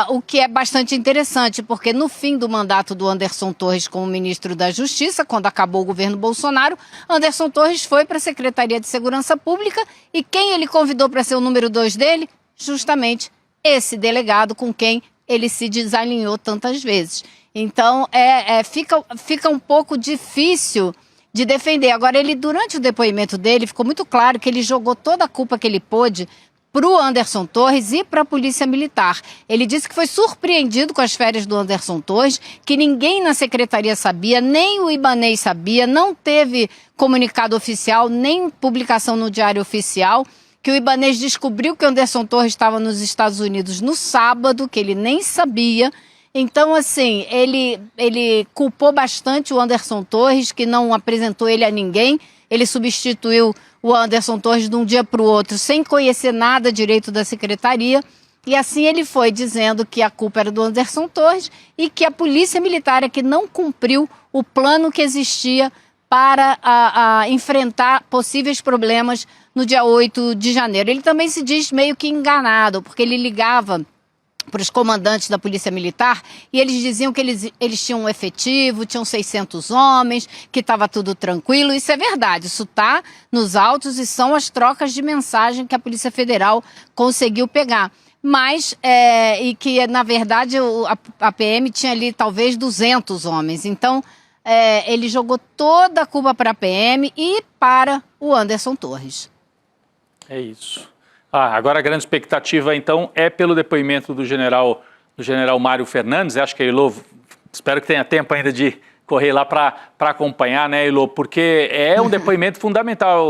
I: O que é bastante interessante, porque no fim do mandato do Anderson Torres como ministro da Justiça, quando acabou o governo Bolsonaro, Anderson Torres foi para a Secretaria de Segurança Pública e quem ele convidou para ser o número 2 dele? Justamente esse delegado com quem ele se desalinhou tantas vezes. Então, fica um pouco difícil de defender. Agora, durante o depoimento dele, ficou muito claro que ele jogou toda a culpa que ele pôde para o Anderson Torres e para a Polícia Militar. Ele disse que foi surpreendido com as férias do Anderson Torres, que ninguém na secretaria sabia, nem o Ibanez sabia, não teve comunicado oficial, nem publicação no Diário Oficial, que o Ibanez descobriu que o Anderson Torres estava nos Estados Unidos no sábado, que ele nem sabia. Então, assim, ele culpou bastante o Anderson Torres, que não apresentou ele a ninguém. Ele substituiu o Anderson Torres de um dia para o outro, sem conhecer nada direito da secretaria. E assim ele foi dizendo que a culpa era do Anderson Torres e que a Polícia Militar é que não cumpriu o plano que existia para enfrentar possíveis problemas no dia 8 de janeiro. Ele também se diz meio que enganado, porque ele ligava para os comandantes da Polícia Militar e eles diziam que eles tinham um efetivo, tinham 600 homens, que estava tudo tranquilo. Isso é verdade, isso está nos autos e são as trocas de mensagem que a Polícia Federal conseguiu pegar. Mas, e que na verdade a PM tinha ali talvez 200 homens. Então, ele jogou toda a culpa para a PM e para o Anderson Torres.
G: É isso. Agora a grande expectativa, então, é pelo depoimento do general Mário Fernandes. Acho que a Elô, espero que tenha tempo ainda de correr lá para acompanhar, né, Elô? Porque é um depoimento fundamental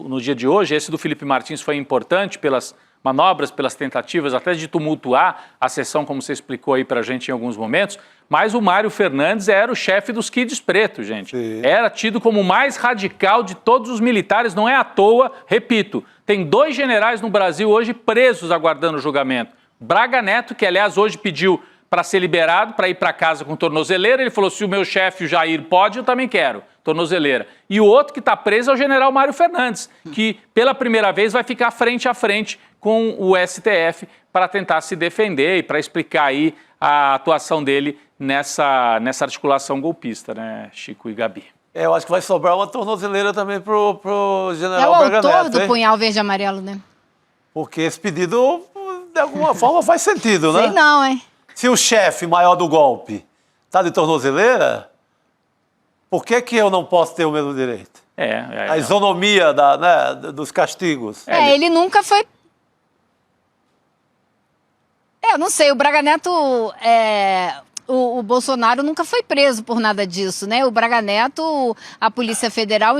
G: no dia de hoje. Esse do Felipe Martins foi importante pelas manobras, pelas tentativas até de tumultuar a sessão, como você explicou aí para a gente em alguns momentos. Mas o Mário Fernandes era o chefe dos Kids Pretos, gente. Sim. Era tido como o mais radical de todos os militares, não é à toa, repito. Tem 2 generais no Brasil hoje presos aguardando o julgamento. Braga Neto, que aliás hoje pediu para ser liberado, para ir para casa com tornozeleira. Ele falou, se o meu chefe, o Jair, pode, eu também quero, tornozeleira. E o outro que está preso é o general Mário Fernandes, que pela primeira vez vai ficar frente a frente com o STF para tentar se defender e para explicar aí a atuação dele nessa articulação golpista, né, Chico e Gabi?
E: Eu acho que vai sobrar uma tornozeleira também pro general Braga Neto.
I: É o autor do punhal verde e amarelo, né?
E: Porque esse pedido, de alguma forma, faz sentido, né?
I: Sei não, hein?
E: Se o chefe maior do golpe está de tornozeleira, por que eu não posso ter o mesmo direito? A isonomia dos castigos.
I: Ele nunca foi... Eu não sei, o Braga Neto... O Bolsonaro nunca foi preso por nada disso, né? O Braga Neto, a Polícia Federal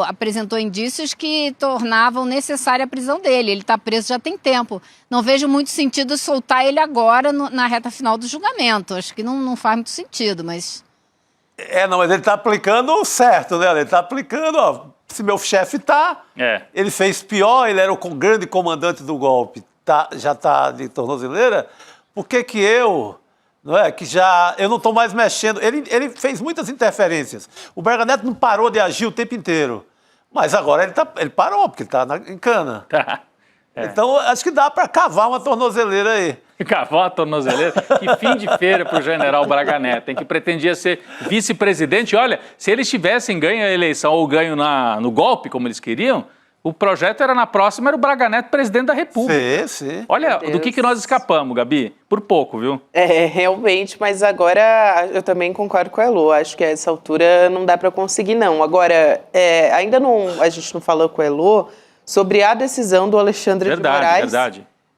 I: apresentou indícios que tornavam necessária a prisão dele. Ele está preso já tem tempo. Não vejo muito sentido soltar ele agora na reta final do julgamento. Acho que não faz muito sentido, mas...
E: Mas ele está aplicando certo, né? Ele está aplicando, se meu chefe está, ele fez pior, ele era o grande comandante do golpe. já está de tornozeleira, por que eu, não é, eu não estou mais mexendo? Ele fez muitas interferências. O Braga Neto não parou de agir o tempo inteiro. Mas agora ele parou, porque ele está em cana. Então, acho que dá para cavar uma tornozeleira aí.
G: Cavar uma tornozeleira? Que fim de feira para o general Braga Neto, que pretendia ser vice-presidente. Olha, se eles tivessem ganho a eleição ou ganho no golpe, como eles queriam, o projeto era na próxima, era o Braga Neto presidente da República.
E: Sim.
G: Olha, do que nós escapamos, Gabi? Por pouco, viu?
D: Realmente, mas agora eu também concordo com a Elô. Acho que a essa altura não dá para conseguir, não. Agora, ainda não, a gente não falou com a Elô sobre a decisão do Alexandre de Moraes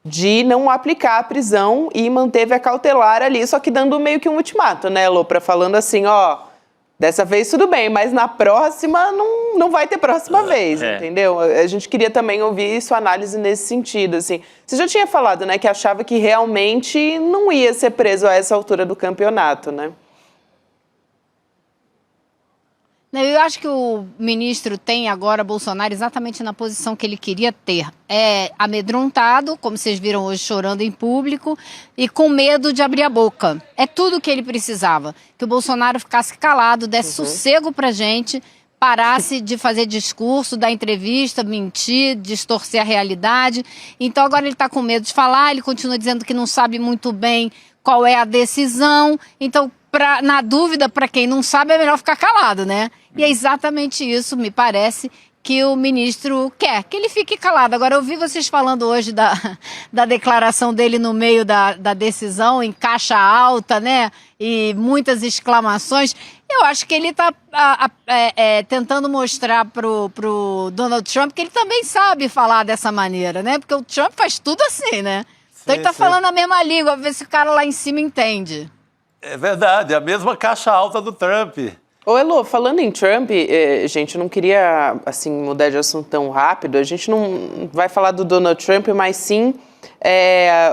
D: de não aplicar a prisão e manteve a cautelar ali, só que dando meio que um ultimato, né, Elô? Falando assim, dessa vez tudo bem, mas na próxima não vai ter próxima vez, entendeu? A gente queria também ouvir sua análise nesse sentido, assim. Você já tinha falado, né, que achava que realmente não ia ser preso a essa altura do campeonato, né?
I: Eu acho que o ministro tem agora Bolsonaro exatamente na posição que ele queria ter. Amedrontado, como vocês viram hoje chorando em público, e com medo de abrir a boca. É tudo o que ele precisava. Que o Bolsonaro ficasse calado, desse sossego pra gente, parasse de fazer discurso, dar entrevista, mentir, distorcer a realidade. Então agora ele está com medo de falar, ele continua dizendo que não sabe muito bem qual é a decisão. Então, na dúvida, para quem não sabe, é melhor ficar calado, né? E é exatamente isso, me parece, que o ministro quer, que ele fique calado. Agora, eu vi vocês falando hoje da declaração dele no meio da decisão, em caixa alta, né? E muitas exclamações. Eu acho que ele está tentando mostrar pro Donald Trump que ele também sabe falar dessa maneira, né? Porque o Trump faz tudo assim, né? Então ele está falando a mesma língua, ver se o cara lá em cima entende.
E: É verdade, a mesma caixa alta do Trump.
D: Ô, Elô, falando em Trump, gente, eu não queria, assim, mudar de assunto tão rápido. A gente não vai falar do Donald Trump, mas sim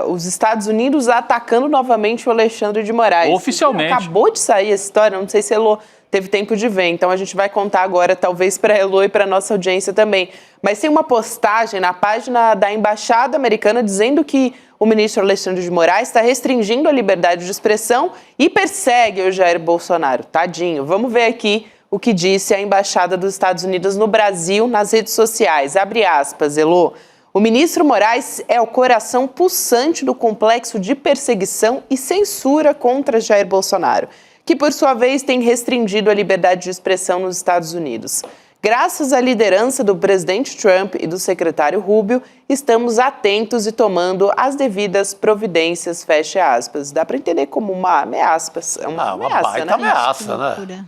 D: os Estados Unidos atacando novamente o Alexandre de Moraes.
G: Oficialmente.
D: Acabou de sair essa história, não sei se a Elô teve tempo de ver, então a gente vai contar agora, talvez para a Elô e para a nossa audiência também. Mas tem uma postagem na página da Embaixada Americana dizendo que o ministro Alexandre de Moraes está restringindo a liberdade de expressão e persegue o Jair Bolsonaro. Tadinho. Vamos ver aqui o que disse a Embaixada dos Estados Unidos no Brasil nas redes sociais. Abre aspas, Elô. O ministro Moraes é o coração pulsante do complexo de perseguição e censura contra Jair Bolsonaro, que, por sua vez, tem restringido a liberdade de expressão nos Estados Unidos. Graças à liderança do presidente Trump e do secretário Rubio, estamos atentos e tomando as devidas providências, fecha aspas. Dá para entender como uma ameaça, uma ameaça,
E: baita,
D: né?
E: ameaça, né?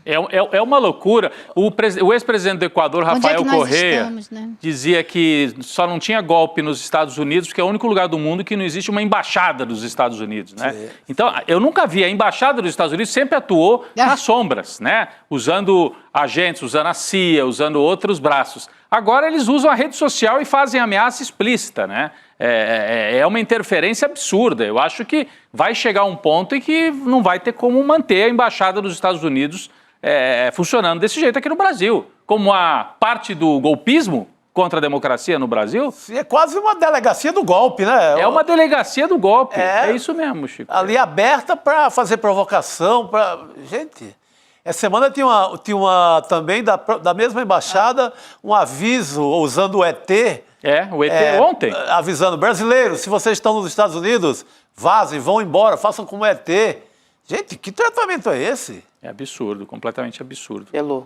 G: É uma loucura. O ex-presidente do Equador, Rafael Correa, dizia que só não tinha golpe nos Estados Unidos porque é o único lugar do mundo que não existe uma embaixada dos Estados Unidos, né? Sim. Então, eu nunca vi. A embaixada dos Estados Unidos sempre atuou nas sombras, né? Usando agentes, usando a CIA, usando outros braços. Agora eles usam a rede social e fazem ameaça explícita, né? É uma interferência absurda. Eu acho que vai chegar um ponto em que não vai ter como manter a embaixada dos Estados Unidos funcionando desse jeito aqui no Brasil. Como a parte do golpismo contra a democracia no Brasil.
E: É quase uma delegacia do golpe, né?
G: É uma delegacia do golpe. É isso mesmo, Chico.
E: Ali aberta para fazer provocação, para... Gente... Essa semana tinha uma também da mesma embaixada, um aviso usando o ET.
G: O ET ontem.
E: Avisando, brasileiros, se vocês estão nos Estados Unidos, vazem, vão embora, façam como ET. Gente, que tratamento é esse?
G: É absurdo, completamente absurdo.
D: Elô.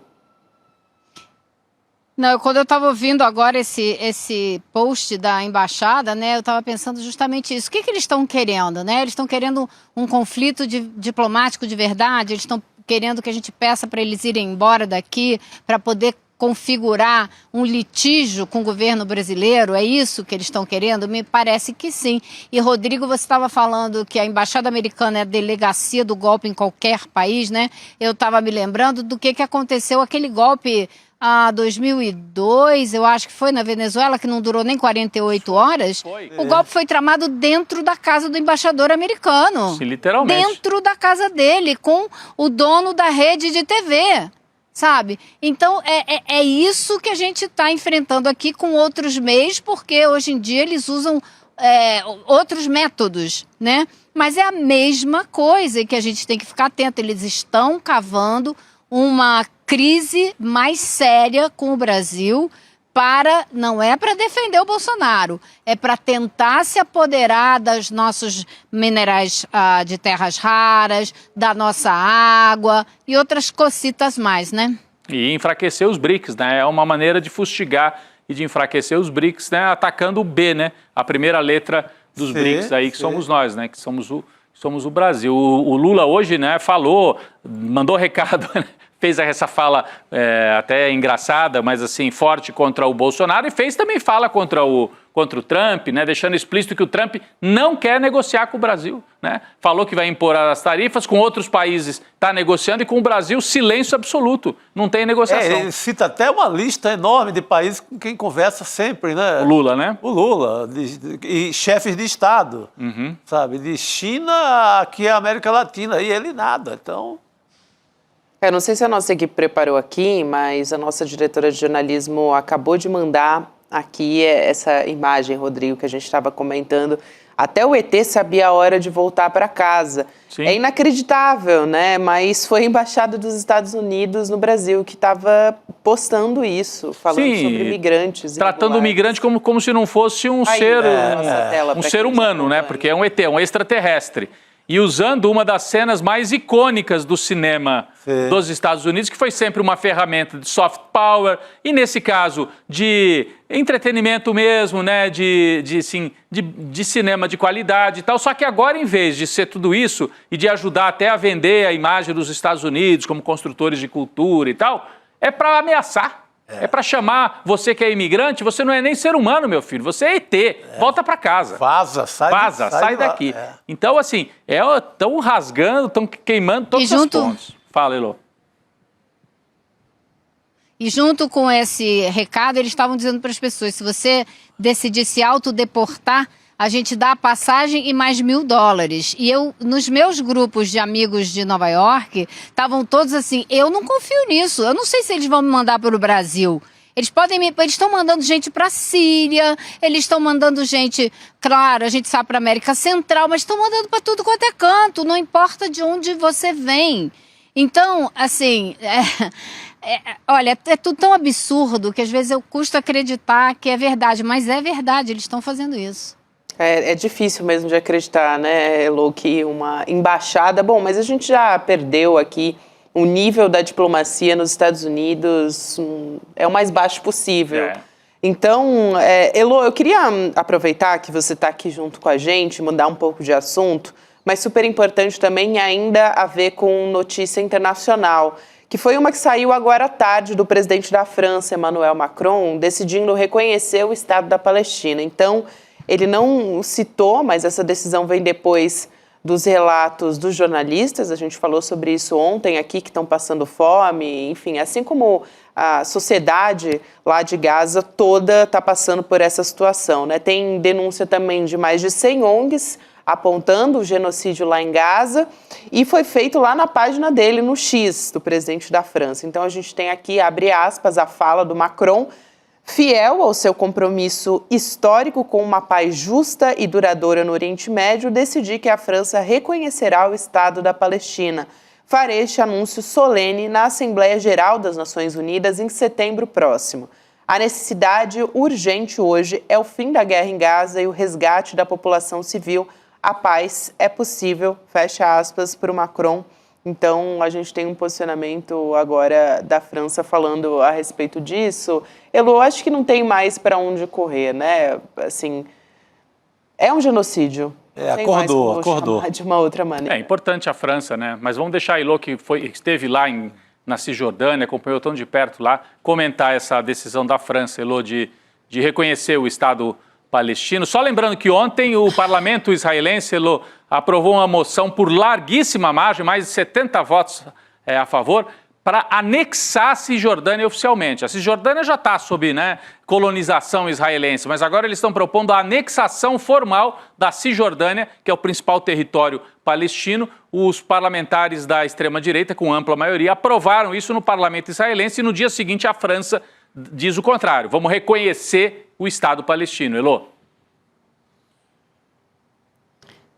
I: Não, quando eu estava ouvindo agora esse post da embaixada, né, eu estava pensando justamente isso. O que eles estão querendo, né? Eles estão querendo um conflito diplomático de verdade, eles estão querendo que a gente peça para eles irem embora daqui, para poder configurar um litígio com o governo brasileiro? É isso que eles estão querendo? Me parece que sim. E, Rodrigo, você estava falando que a Embaixada Americana é a delegacia do golpe em qualquer país, né? Eu estava me lembrando do que aconteceu, aquele golpe... 2002, eu acho que foi na Venezuela, que não durou nem 48 horas. O golpe foi tramado dentro da casa do embaixador americano.
G: Sim, literalmente.
I: Dentro da casa dele, com o dono da rede de TV, sabe? Então, é isso que a gente está enfrentando aqui com outros meios, porque hoje em dia eles usam outros métodos, né? Mas é a mesma coisa que a gente tem que ficar atento. Eles estão cavando uma crise mais séria com o Brasil, não é para defender o Bolsonaro, é para tentar se apoderar dos nossos minerais de terras raras, da nossa água e outras cocitas mais, né?
G: E enfraquecer os BRICS, né? É uma maneira de fustigar e de enfraquecer os BRICS, né? Atacando o B, né? A primeira letra dos BRICS aí, que somos nós, né? Que somos o Brasil. O Lula hoje, né, falou, mandou recado, né? Fez essa fala até engraçada, mas assim, forte contra o Bolsonaro, e fez também fala contra o Trump, né, deixando explícito que o Trump não quer negociar com o Brasil, né? Falou que vai impor as tarifas, com outros países está negociando, e com o Brasil, silêncio absoluto, não tem negociação.
E: Ele cita até uma lista enorme de países com quem conversa sempre, né?
G: O Lula, né?
E: O Lula, e chefes de Estado, sabe? De China aqui a América Latina, e ele nada, então...
D: Eu não sei se a nossa equipe preparou aqui, mas a nossa diretora de jornalismo acabou de mandar aqui essa imagem, Rodrigo, que a gente estava comentando. Até o ET sabia a hora de voltar para casa. Sim. É inacreditável, né? Mas foi a Embaixada dos Estados Unidos no Brasil que estava postando isso, falando sobre migrantes.
G: Tratando o migrante como se não fosse um ser humano, né? Porque é um ET, um extraterrestre. E usando uma das cenas mais icônicas do cinema dos Estados Unidos, que foi sempre uma ferramenta de soft power, e nesse caso de entretenimento mesmo, né, de cinema de qualidade e tal. Só que agora, em vez de ser tudo isso e de ajudar até a vender a imagem dos Estados Unidos como construtores de cultura e tal, é para ameaçar. É para chamar você que é imigrante, você não é nem ser humano, meu filho, você é ET, volta para casa. Sai daqui. Então, assim, estão rasgando, estão queimando todos os pontos. Fala, Elô.
I: E junto com esse recado, eles estavam dizendo para as pessoas, se você decidir se autodeportar, a gente dá a passagem e mais $1.000. E eu, nos meus grupos de amigos de Nova York, estavam todos assim, eu não confio nisso, eu não sei se eles vão me mandar para o Brasil. Eles estão mandando gente para a Síria, eles estão mandando gente, claro, a gente sabe para a América Central, mas estão mandando para tudo quanto é canto, não importa de onde você vem. Então, assim, olha, é tudo tão absurdo que às vezes eu custo acreditar que é verdade, mas é verdade, eles estão fazendo isso.
D: É difícil mesmo de acreditar, né, Elô, que uma embaixada... Bom, mas a gente já perdeu aqui o nível da diplomacia nos Estados Unidos, é o mais baixo possível. Então, Elô, eu queria aproveitar que você está aqui junto com a gente, mudar um pouco de assunto, mas super importante também ainda a ver com notícia internacional, que foi uma que saiu agora à tarde do presidente da França, Emmanuel Macron, decidindo reconhecer o Estado da Palestina. Então... Ele não citou, mas essa decisão vem depois dos relatos dos jornalistas, a gente falou sobre isso ontem aqui, que estão passando fome, enfim, assim como a sociedade lá de Gaza toda está passando por essa situação, né? Tem denúncia também de mais de 100 ONGs apontando o genocídio lá em Gaza, e foi feito lá na página dele, no X, do presidente da França. Então a gente tem aqui, abre aspas, a fala do Macron, fiel ao seu compromisso histórico com uma paz justa e duradoura no Oriente Médio, decidi que a França reconhecerá o Estado da Palestina. Farei este anúncio solene na Assembleia Geral das Nações Unidas em setembro próximo. A necessidade urgente hoje é o fim da guerra em Gaza e o resgate da população civil. A paz é possível, fecha aspas, para o Macron. Então, a gente tem um posicionamento agora da França falando a respeito disso. Elô, acho que não tem mais para onde correr, né? Assim, é um genocídio.
E: Acordou.
D: De uma outra maneira.
G: É importante a França, né? Mas vamos deixar a Elô, que esteve lá na Cisjordânia, acompanhou tão de perto lá, comentar essa decisão da França, Elô, de reconhecer o Estado palestino. Só lembrando que ontem o parlamento israelense, Elô, aprovou uma moção por larguíssima margem, mais de 70 votos a favor, para anexar a Cisjordânia oficialmente. A Cisjordânia já está sob colonização israelense, mas agora eles estão propondo a anexação formal da Cisjordânia, que é o principal território palestino. Os parlamentares da extrema-direita, com ampla maioria, aprovaram isso no parlamento israelense, e no dia seguinte a França diz o contrário. Vamos reconhecer o Estado palestino. Elô?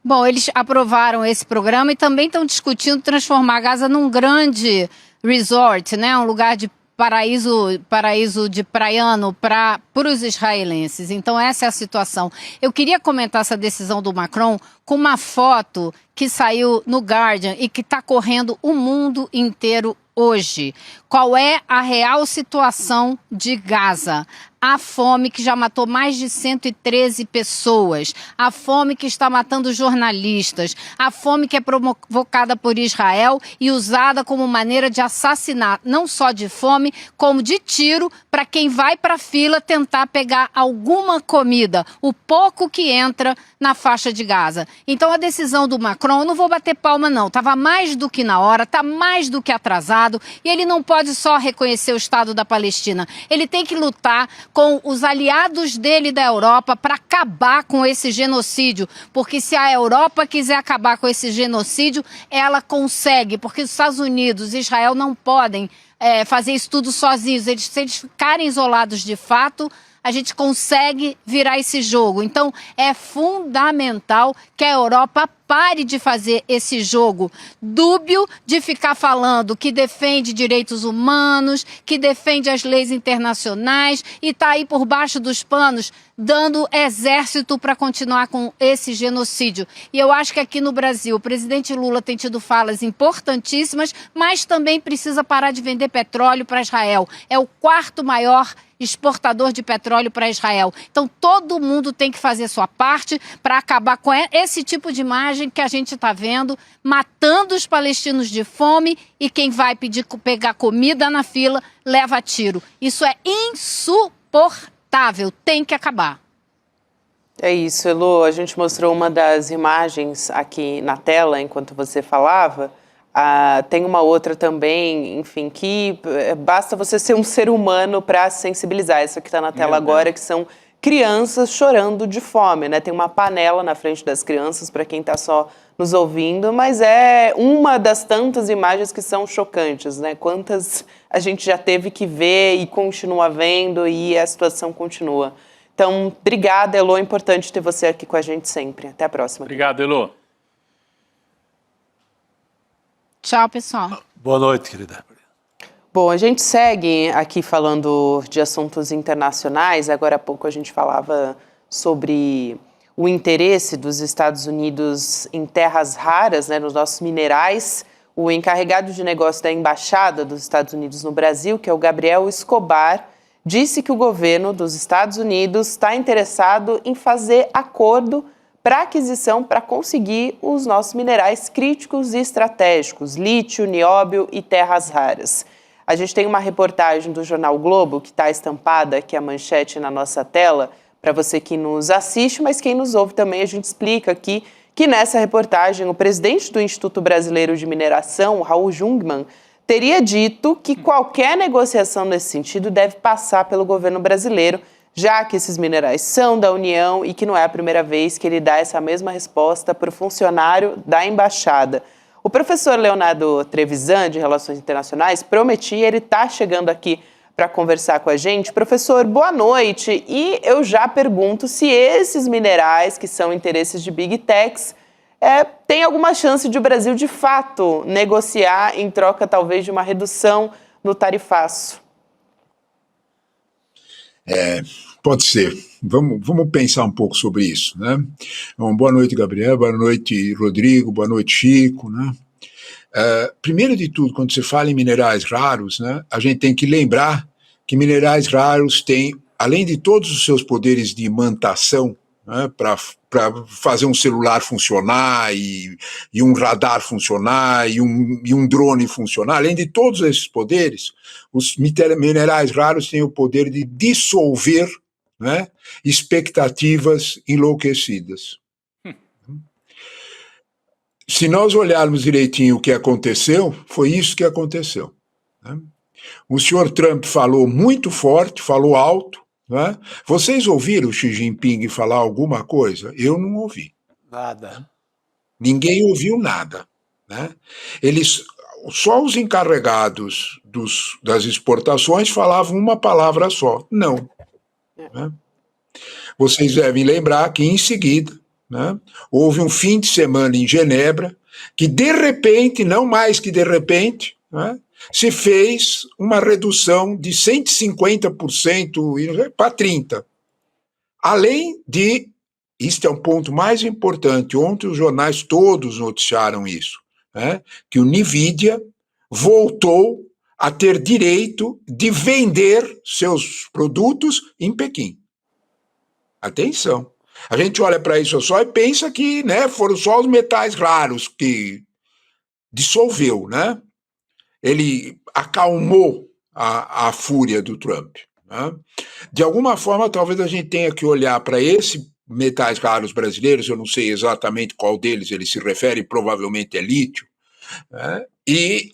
I: Bom, eles aprovaram esse programa e também estão discutindo transformar Gaza num grande resort, né? Um lugar de paraíso de praiano para os israelenses. Então essa é a situação. Eu queria comentar essa decisão do Macron com uma foto que saiu no Guardian e que está correndo o mundo inteiro hoje. Qual é a real situação de Gaza? A fome que já matou mais de 113 pessoas, a fome que está matando jornalistas, a fome que é provocada por Israel e usada como maneira de assassinar, não só de fome, como de tiro para quem vai para a fila tentar pegar alguma comida, o pouco que entra na faixa de Gaza. Então a decisão do Macron, eu não vou bater palma não, estava mais do que na hora, está mais do que atrasado e ele não pode só reconhecer o Estado da Palestina, ele tem que lutar com os aliados dele da Europa para acabar com esse genocídio, porque se a Europa quiser acabar com esse genocídio, ela consegue, porque os Estados Unidos e Israel não podem fazer isso tudo sozinhos, se eles ficarem isolados de fato, a gente consegue virar esse jogo. Então, é fundamental que a Europa pare de fazer esse jogo dúbio de ficar falando que defende direitos humanos, que defende as leis internacionais e está aí por baixo dos panos dando exército para continuar com esse genocídio. E eu acho que aqui no Brasil o presidente Lula tem tido falas importantíssimas, mas também precisa parar de vender petróleo para Israel. É o quarto maior exportador de petróleo para Israel. Então todo mundo tem que fazer sua parte para acabar com esse tipo de imagem que a gente está vendo, matando os palestinos de fome e quem vai pegar comida na fila leva tiro. Isso é insuportável, tem que acabar.
D: É isso, Elo, a gente mostrou uma das imagens aqui na tela enquanto você falava. Tem uma outra também, enfim, que basta você ser um ser humano para se sensibilizar. Essa que está na tela agora, que são crianças chorando de fome, né? Tem uma panela na frente das crianças, para quem está só nos ouvindo, mas é uma das tantas imagens que são chocantes, né? Quantas a gente já teve que ver e continua vendo e a situação continua. Então, obrigada, Elo, é importante ter você aqui com a gente sempre. Até a próxima.
G: Obrigado, Elo.
I: Tchau, pessoal.
E: Boa noite, querida.
D: Bom, a gente segue aqui falando de assuntos internacionais. Agora há pouco a gente falava sobre o interesse dos Estados Unidos em terras raras, né, nos nossos minerais. O encarregado de negócio da Embaixada dos Estados Unidos no Brasil, que é o Gabriel Escobar, disse que o governo dos Estados Unidos está interessado em fazer acordo para aquisição, para conseguir os nossos minerais críticos e estratégicos, lítio, nióbio e terras raras. A gente tem uma reportagem do jornal Globo, que está estampada aqui a manchete na nossa tela, para você que nos assiste, mas quem nos ouve também, a gente explica aqui que nessa reportagem o presidente do Instituto Brasileiro de Mineração, Raul Jungmann, teria dito que qualquer negociação nesse sentido deve passar pelo governo brasileiro, já que esses minerais são da União e que não é a primeira vez que ele dá essa mesma resposta para o funcionário da Embaixada. O professor Leonardo Trevisan, de Relações Internacionais, prometia, ele está chegando aqui para conversar com a gente. Professor, boa noite. E eu já pergunto se esses minerais, que são interesses de Big Techs, tem alguma chance de o Brasil, de fato, negociar em troca, talvez, de uma redução no tarifaço.
L: Pode ser. Vamos pensar um pouco sobre isso, né? Bom, boa noite, Gabriel, boa noite, Rodrigo, boa noite, Chico, né? Primeiro de tudo, quando se fala em minerais raros, né, a gente tem que lembrar que minerais raros têm, além de todos os seus poderes de imantação, né, para fazer um celular funcionar e um radar funcionar e um drone funcionar, além de todos esses poderes, os minerais raros têm o poder de dissolver, né, expectativas enlouquecidas. Se nós olharmos direitinho o que aconteceu, foi isso que aconteceu, né? O senhor Trump falou muito forte, falou alto, né? Vocês ouviram o Xi Jinping falar alguma coisa? Eu não ouvi.
E: Nada.
L: Ninguém ouviu nada, né? Só os encarregados das exportações falavam uma palavra só, não. Né? Vocês devem lembrar que, em seguida, né? Houve um fim de semana em Genebra que, de repente, não mais que de repente, né, se fez uma redução de 150% para 30%. Além de, este é um ponto mais importante, ontem os jornais todos noticiaram isso, né, que o NVIDIA voltou a ter direito de vender seus produtos em Pequim. Atenção. A gente olha para isso só e pensa que, né, foram só os metais raros que dissolveu, né? Ele acalmou a fúria do Trump, né? De alguma forma, talvez a gente tenha que olhar para esses metais raros brasileiros, eu não sei exatamente qual deles ele se refere, provavelmente é lítio, né? E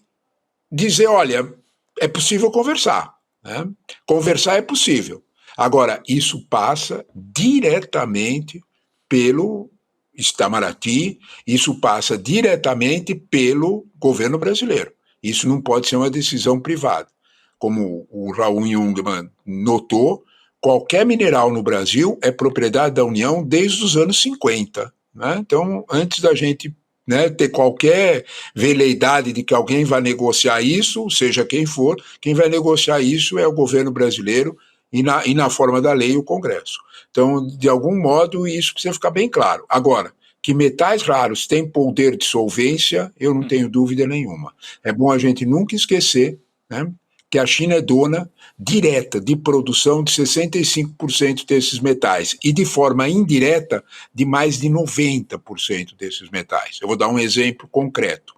L: dizer, olha, é possível conversar, né? Conversar é possível. Agora, isso passa diretamente pelo Itamaraty, isso passa diretamente pelo governo brasileiro. Isso não pode ser uma decisão privada. Como o Raul Jungmann notou, qualquer mineral no Brasil é propriedade da União desde os anos 50. Né? Então, antes da gente, né, ter qualquer veleidade de que alguém vai negociar isso, seja quem for, quem vai negociar isso é o governo brasileiro e na forma da lei o Congresso. Então, de algum modo, isso precisa ficar bem claro. Agora, que metais raros têm poder de solvência, eu não tenho dúvida nenhuma. É bom a gente nunca esquecer, né, que a China é dona direta de produção de 65% desses metais e de forma indireta de mais de 90% desses metais. Eu vou dar um exemplo concreto.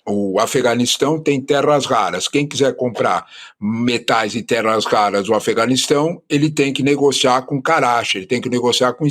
L: O Afeganistão tem terras raras. Quem quiser comprar metais e terras raras do Afeganistão, ele tem que negociar com Karachi, ele tem que negociar com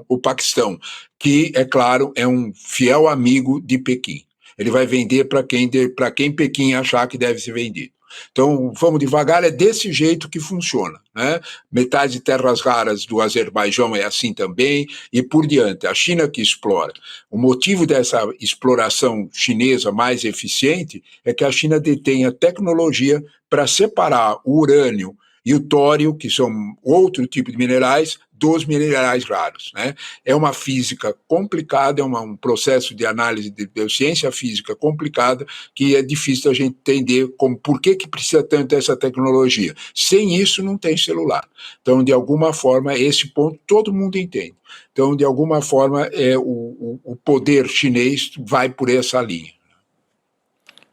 L: o Paquistão, que, é claro, é um fiel amigo de Pequim. Ele vai vender para quem Pequim achar que deve ser vendido. Então, vamos devagar, é desse jeito que funciona, né? Metais e terras raras do Azerbaijão é assim também, e por diante. A China que explora. O motivo dessa exploração chinesa mais eficiente é que a China detém a tecnologia para separar o urânio e o tório, que são outro tipo de minerais, dos minerais raros, né? É uma física complicada, é um processo de análise de ciência física complicada, que é difícil a gente entender por que precisa tanto dessa tecnologia. Sem isso não tem celular. Então, de alguma forma, esse ponto todo mundo entende. Então, de alguma forma, o poder chinês vai por essa linha.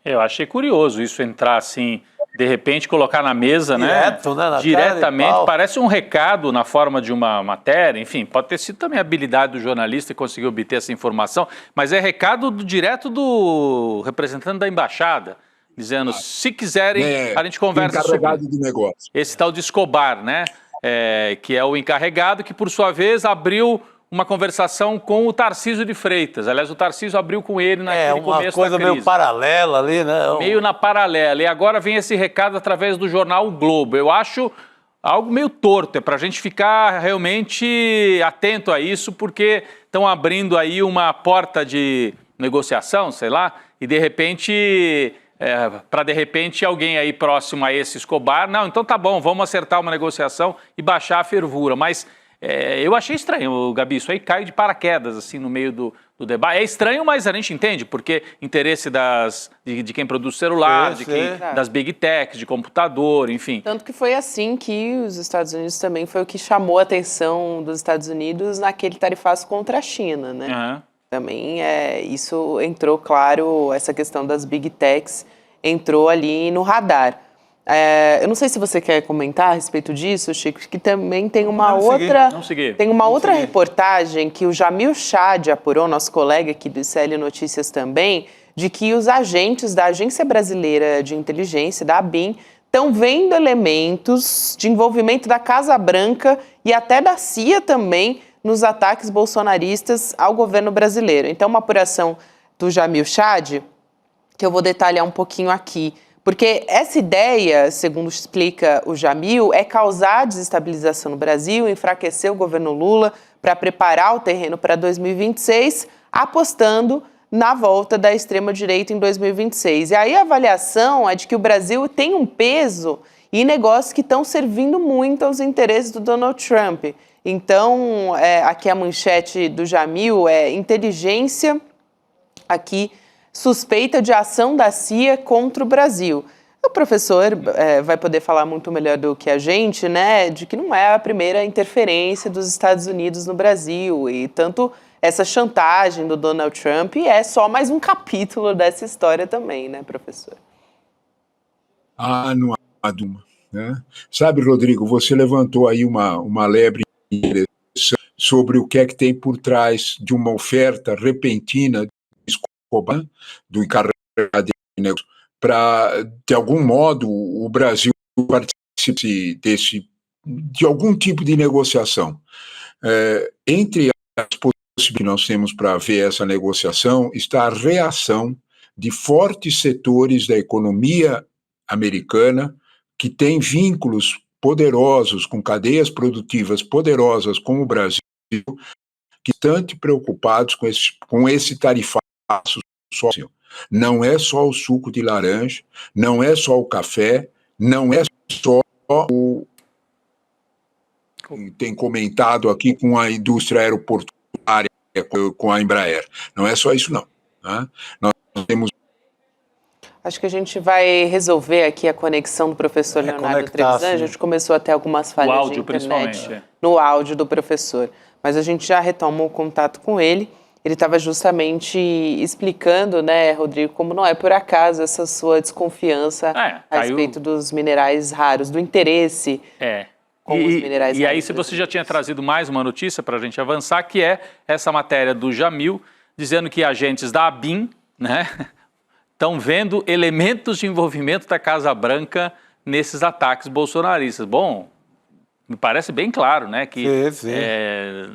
G: Eu achei curioso isso entrar assim, de repente colocar na mesa,
E: direto,
G: né? Diretamente, parece um recado na forma de uma matéria, enfim, pode ter sido também a habilidade do jornalista que conseguiu obter essa informação, mas é recado direto do representante da embaixada, dizendo, se quiserem, a gente conversa sobre
L: de negócio.
G: Esse tal de Escobar, né? Que é o encarregado, que por sua vez abriu uma conversação com o Tarcísio de Freitas. Aliás, o Tarcísio abriu com ele naquele começo da crise.
E: É uma coisa meio paralela ali, né?
G: Meio na paralela. E agora vem esse recado através do jornal O Globo. Eu acho algo meio torto, é para a gente ficar realmente atento a isso, porque estão abrindo aí uma porta de negociação, sei lá, e de repente... para de repente alguém aí próximo a esse Escobar, não, então tá bom, vamos acertar uma negociação e baixar a fervura, mas eu achei estranho, Gabi, isso aí cai de paraquedas assim no meio do debate, é estranho, mas a gente entende, porque interesse de quem produz celular, das big techs, de computador, enfim.
D: Tanto que foi assim que os Estados Unidos também foi o que chamou a atenção dos Estados Unidos naquele tarifaço contra a China, né?
G: Uhum.
D: Também isso entrou, claro, essa questão das big techs entrou ali no radar. Eu não sei se você quer comentar a respeito disso, Chico, que também tem uma outra reportagem que o Jamil Chad apurou, nosso colega aqui do ICL Notícias também, de que os agentes da Agência Brasileira de Inteligência, da ABIN, estão vendo elementos de envolvimento da Casa Branca e até da CIA também nos ataques bolsonaristas ao governo brasileiro. Então, uma apuração do Jamil Chad, que eu vou detalhar um pouquinho aqui, porque essa ideia, segundo explica o Jamil, é causar desestabilização no Brasil, enfraquecer o governo Lula para preparar o terreno para 2026, apostando na volta da extrema-direita em 2026. E aí a avaliação é de que o Brasil tem um peso e negócios que estão servindo muito aos interesses do Donald Trump. Então, aqui a manchete do Jamil é inteligência, aqui, suspeita de ação da CIA contra o Brasil. O professor vai poder falar muito melhor do que a gente, né, de que não é a primeira interferência dos Estados Unidos no Brasil, e tanto essa chantagem do Donald Trump é só mais um capítulo dessa história também, né, professor?
L: Não há dúvida, né? Sabe, Rodrigo, você levantou aí uma lebre interessante sobre o que é que tem por trás de uma oferta repentina do encarregado de negócio, para, de algum modo, o Brasil participe de algum tipo de negociação. Entre as possibilidades que nós temos para ver essa negociação está a reação de fortes setores da economia americana que têm vínculos poderosos, com cadeias produtivas poderosas com o Brasil, que estão bastante preocupados com esse tarifaço social. Não é só o suco de laranja, não é só o café, não é só o... Tem comentado aqui com a indústria aeroportuária, com a Embraer. Não é só isso, não. Né? Nós temos...
D: Acho que a gente vai resolver aqui a conexão do professor Leonardo Trevisan. A gente começou a ter algumas falhas de internet no áudio do professor, mas a gente já retomou o contato com ele. Ele estava justamente explicando, né, Rodrigo, como não é por acaso essa sua desconfiança a respeito dos minerais raros, do interesse com os minerais raros.
G: E aí, se você já tinha trazido mais uma notícia para a gente avançar, que é essa matéria do Jamil, dizendo que agentes da ABIN, né, estão vendo elementos de envolvimento da Casa Branca nesses ataques bolsonaristas. Bom, me parece bem claro, né, que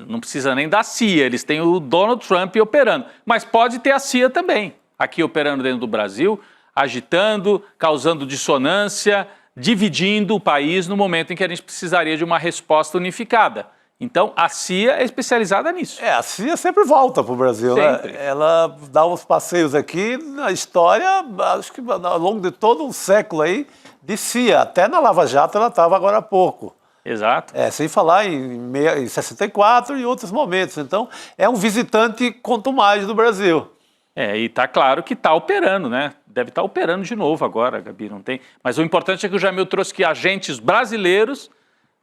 G: não precisa nem da CIA, eles têm o Donald Trump operando, mas pode ter a CIA também, aqui operando dentro do Brasil, agitando, causando dissonância, dividindo o país no momento em que a gente precisaria de uma resposta unificada. Então, a CIA é especializada nisso.
E: A CIA sempre volta para o Brasil,
G: sempre,
E: né? Ela dá uns passeios aqui na história, acho que ao longo de todo um século aí, de CIA. Até na Lava Jato ela estava agora há pouco.
G: Exato.
E: Sem falar em 64 e outros momentos. Então, é um visitante quanto mais do Brasil.
G: E está claro que está operando, né? Deve estar operando de novo agora, Gabi, não tem... Mas o importante é que o Jamil trouxe que agentes brasileiros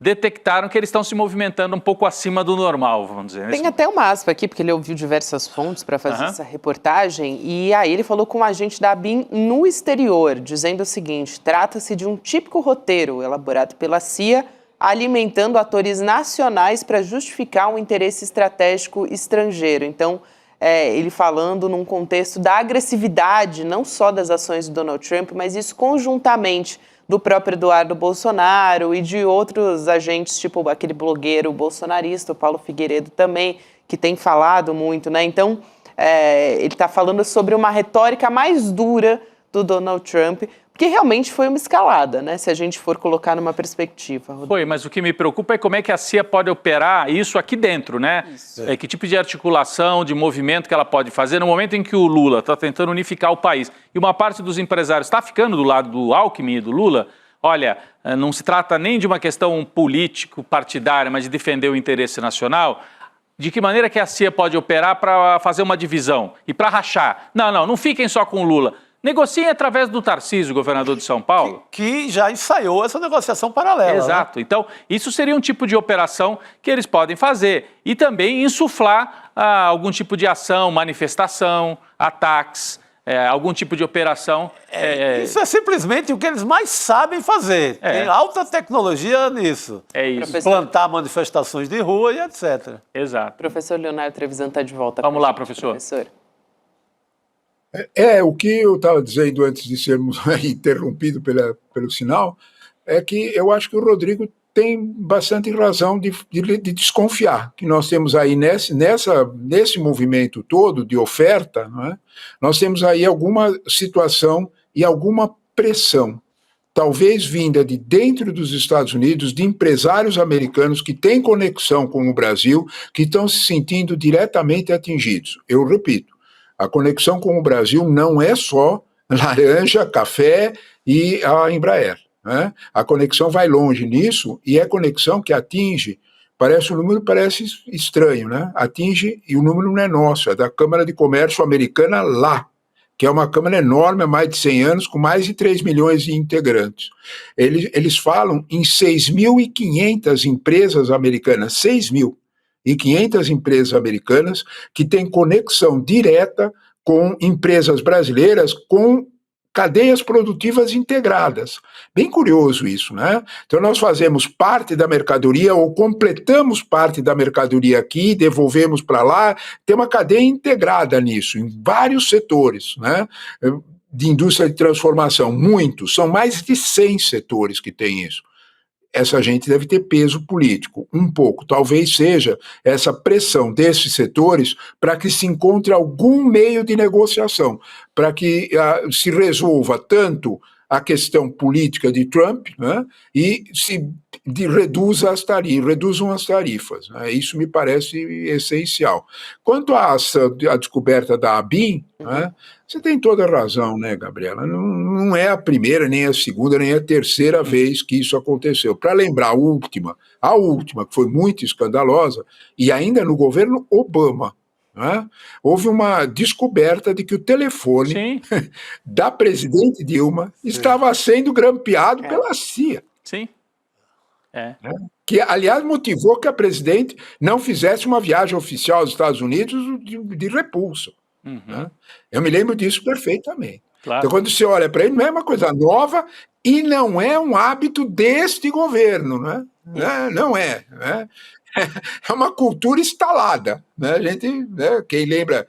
G: detectaram que eles estão se movimentando um pouco acima do normal, vamos dizer.
D: Tem até uma aspa aqui, porque ele ouviu diversas fontes para fazer essa reportagem, e aí ele falou com um agente da ABIN no exterior, dizendo o seguinte: trata-se de um típico roteiro elaborado pela CIA, alimentando atores nacionais para justificar um interesse estratégico estrangeiro. Então, ele falando num contexto da agressividade, não só das ações do Donald Trump, mas isso conjuntamente do próprio Eduardo Bolsonaro e de outros agentes, tipo aquele blogueiro bolsonarista, o Paulo Figueiredo também, que tem falado muito, né? Então, ele está falando sobre uma retórica mais dura do Donald Trump, porque realmente foi uma escalada, né? Se a gente for colocar numa perspectiva. Rodrigo.
G: Foi, mas o que me preocupa é como é que a CIA pode operar isso aqui dentro, né? Que tipo de articulação, de movimento que ela pode fazer no momento em que o Lula está tentando unificar o país e uma parte dos empresários está ficando do lado do Alckmin e do Lula. Olha, não se trata nem de uma questão político-partidária, mas de defender o interesse nacional. De que maneira que a CIA pode operar para fazer uma divisão e para rachar? Não fiquem só com o Lula. Negociem através do Tarcísio, governador de São Paulo.
E: Que já ensaiou essa negociação paralela.
G: Exato.
E: Né?
G: Então, isso seria um tipo de operação que eles podem fazer. E também insuflar algum tipo de ação, manifestação, ataques, algum tipo de operação.
E: Isso é simplesmente o que eles mais sabem fazer. Tem alta tecnologia nisso.
G: É isso.
E: Plantar manifestações de rua e etc.
G: Exato.
D: Professor Leonardo Trevisan está de volta.
G: Vamos lá, professor.
L: O que eu estava dizendo antes de sermos interrompidos pelo sinal, é que eu acho que o Rodrigo tem bastante razão de desconfiar, que nós temos aí nesse movimento todo de oferta, não é? Nós temos aí alguma situação e alguma pressão, talvez vinda de dentro dos Estados Unidos, de empresários americanos que têm conexão com o Brasil, que estão se sentindo diretamente atingidos. Eu repito, a conexão com o Brasil não é só laranja, café e a Embraer. Né? A conexão vai longe nisso e é conexão que atinge O número parece estranho, né? Atinge, e o número não é nosso, é da Câmara de Comércio Americana lá, que é uma câmara enorme há mais de 100 anos, com mais de 3 milhões de integrantes. Eles falam em 6.500 empresas americanas, 6.500 empresas americanas que têm conexão direta com empresas brasileiras, com cadeias produtivas integradas. Bem curioso isso, né? Então nós fazemos parte da mercadoria ou completamos parte da mercadoria aqui, devolvemos para lá, tem uma cadeia integrada nisso, em vários setores, né? De indústria de transformação, muitos, são mais de 100 setores que tem isso. Essa gente deve ter peso político, um pouco. Talvez seja essa pressão desses setores para que se encontre algum meio de negociação, para que se resolva tanto a questão política de Trump, né, e reduzam as tarifas. Né, isso me parece essencial. Quanto à descoberta da ABIN, né, você tem toda a razão, né, Gabriela? Não é a primeira, nem a segunda, nem a terceira vez que isso aconteceu. Para lembrar a última, que foi muito escandalosa, e ainda no governo Obama, né, houve uma descoberta de que o telefone da presidente Dilma estava sendo grampeado pela CIA.
G: Sim.
L: Que, aliás, motivou que a presidente não fizesse uma viagem oficial aos Estados Unidos de repulsa. Né? Eu me lembro disso perfeitamente.
G: Claro.
L: Então, quando você olha para ele, não é uma coisa nova e não é um hábito deste governo. Né? Não é. Né? É uma cultura instalada. Né? A gente, né? Quem lembra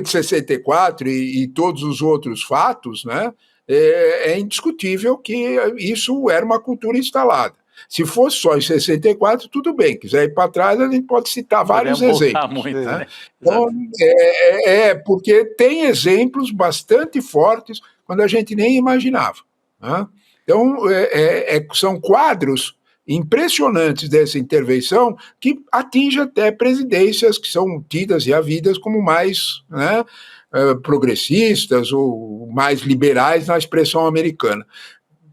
L: de 64 e todos os outros fatos, né? É indiscutível que isso era uma cultura instalada. Se fosse só em 64, tudo bem. Quiser ir para trás, a gente pode citar vários exemplos.
G: Muito, né?
L: Então, porque tem exemplos bastante fortes quando a gente nem imaginava. Né? Então, são quadros impressionantes dessa intervenção que atinge até presidências que são tidas e havidas como mais, né, progressistas ou mais liberais na expressão americana.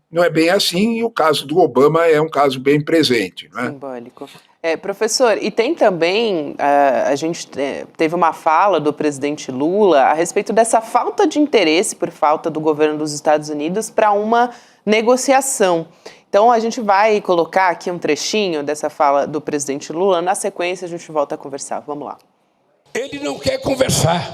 L: Não é bem assim, e o caso do Obama é um caso bem presente. Né?
D: Simbólico. Professor, e tem também, a gente teve uma fala do presidente Lula a respeito dessa falta de interesse por falta do governo dos Estados Unidos para uma negociação. Então, a gente vai colocar aqui um trechinho dessa fala do presidente Lula. Na sequência, a gente volta a conversar. Vamos lá.
B: Ele não quer conversar.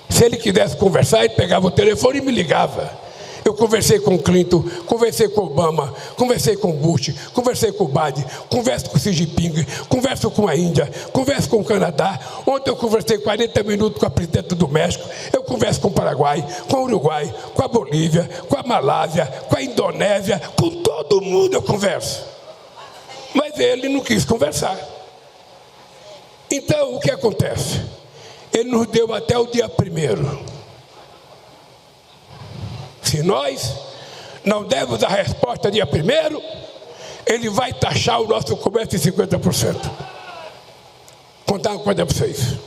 B: Se ele quisesse conversar, ele pegava o telefone e me ligava. Eu conversei com o Clinton, conversei com o Obama, conversei com o Bush, conversei com o Biden, converso com o Xi Jinping, converso com a Índia, converso com o Canadá. Ontem eu conversei 40 minutos com a presidenta do México, eu converso com o Paraguai, com o Uruguai, com a Bolívia, com a Malásia, com a Indonésia, com todo mundo eu converso. Mas ele não quis conversar. Então, o que acontece? Ele nos deu até o dia 1º. Se nós não dermos a resposta dia 1º, ele vai taxar o nosso comércio em 50%. Contar uma coisa para vocês.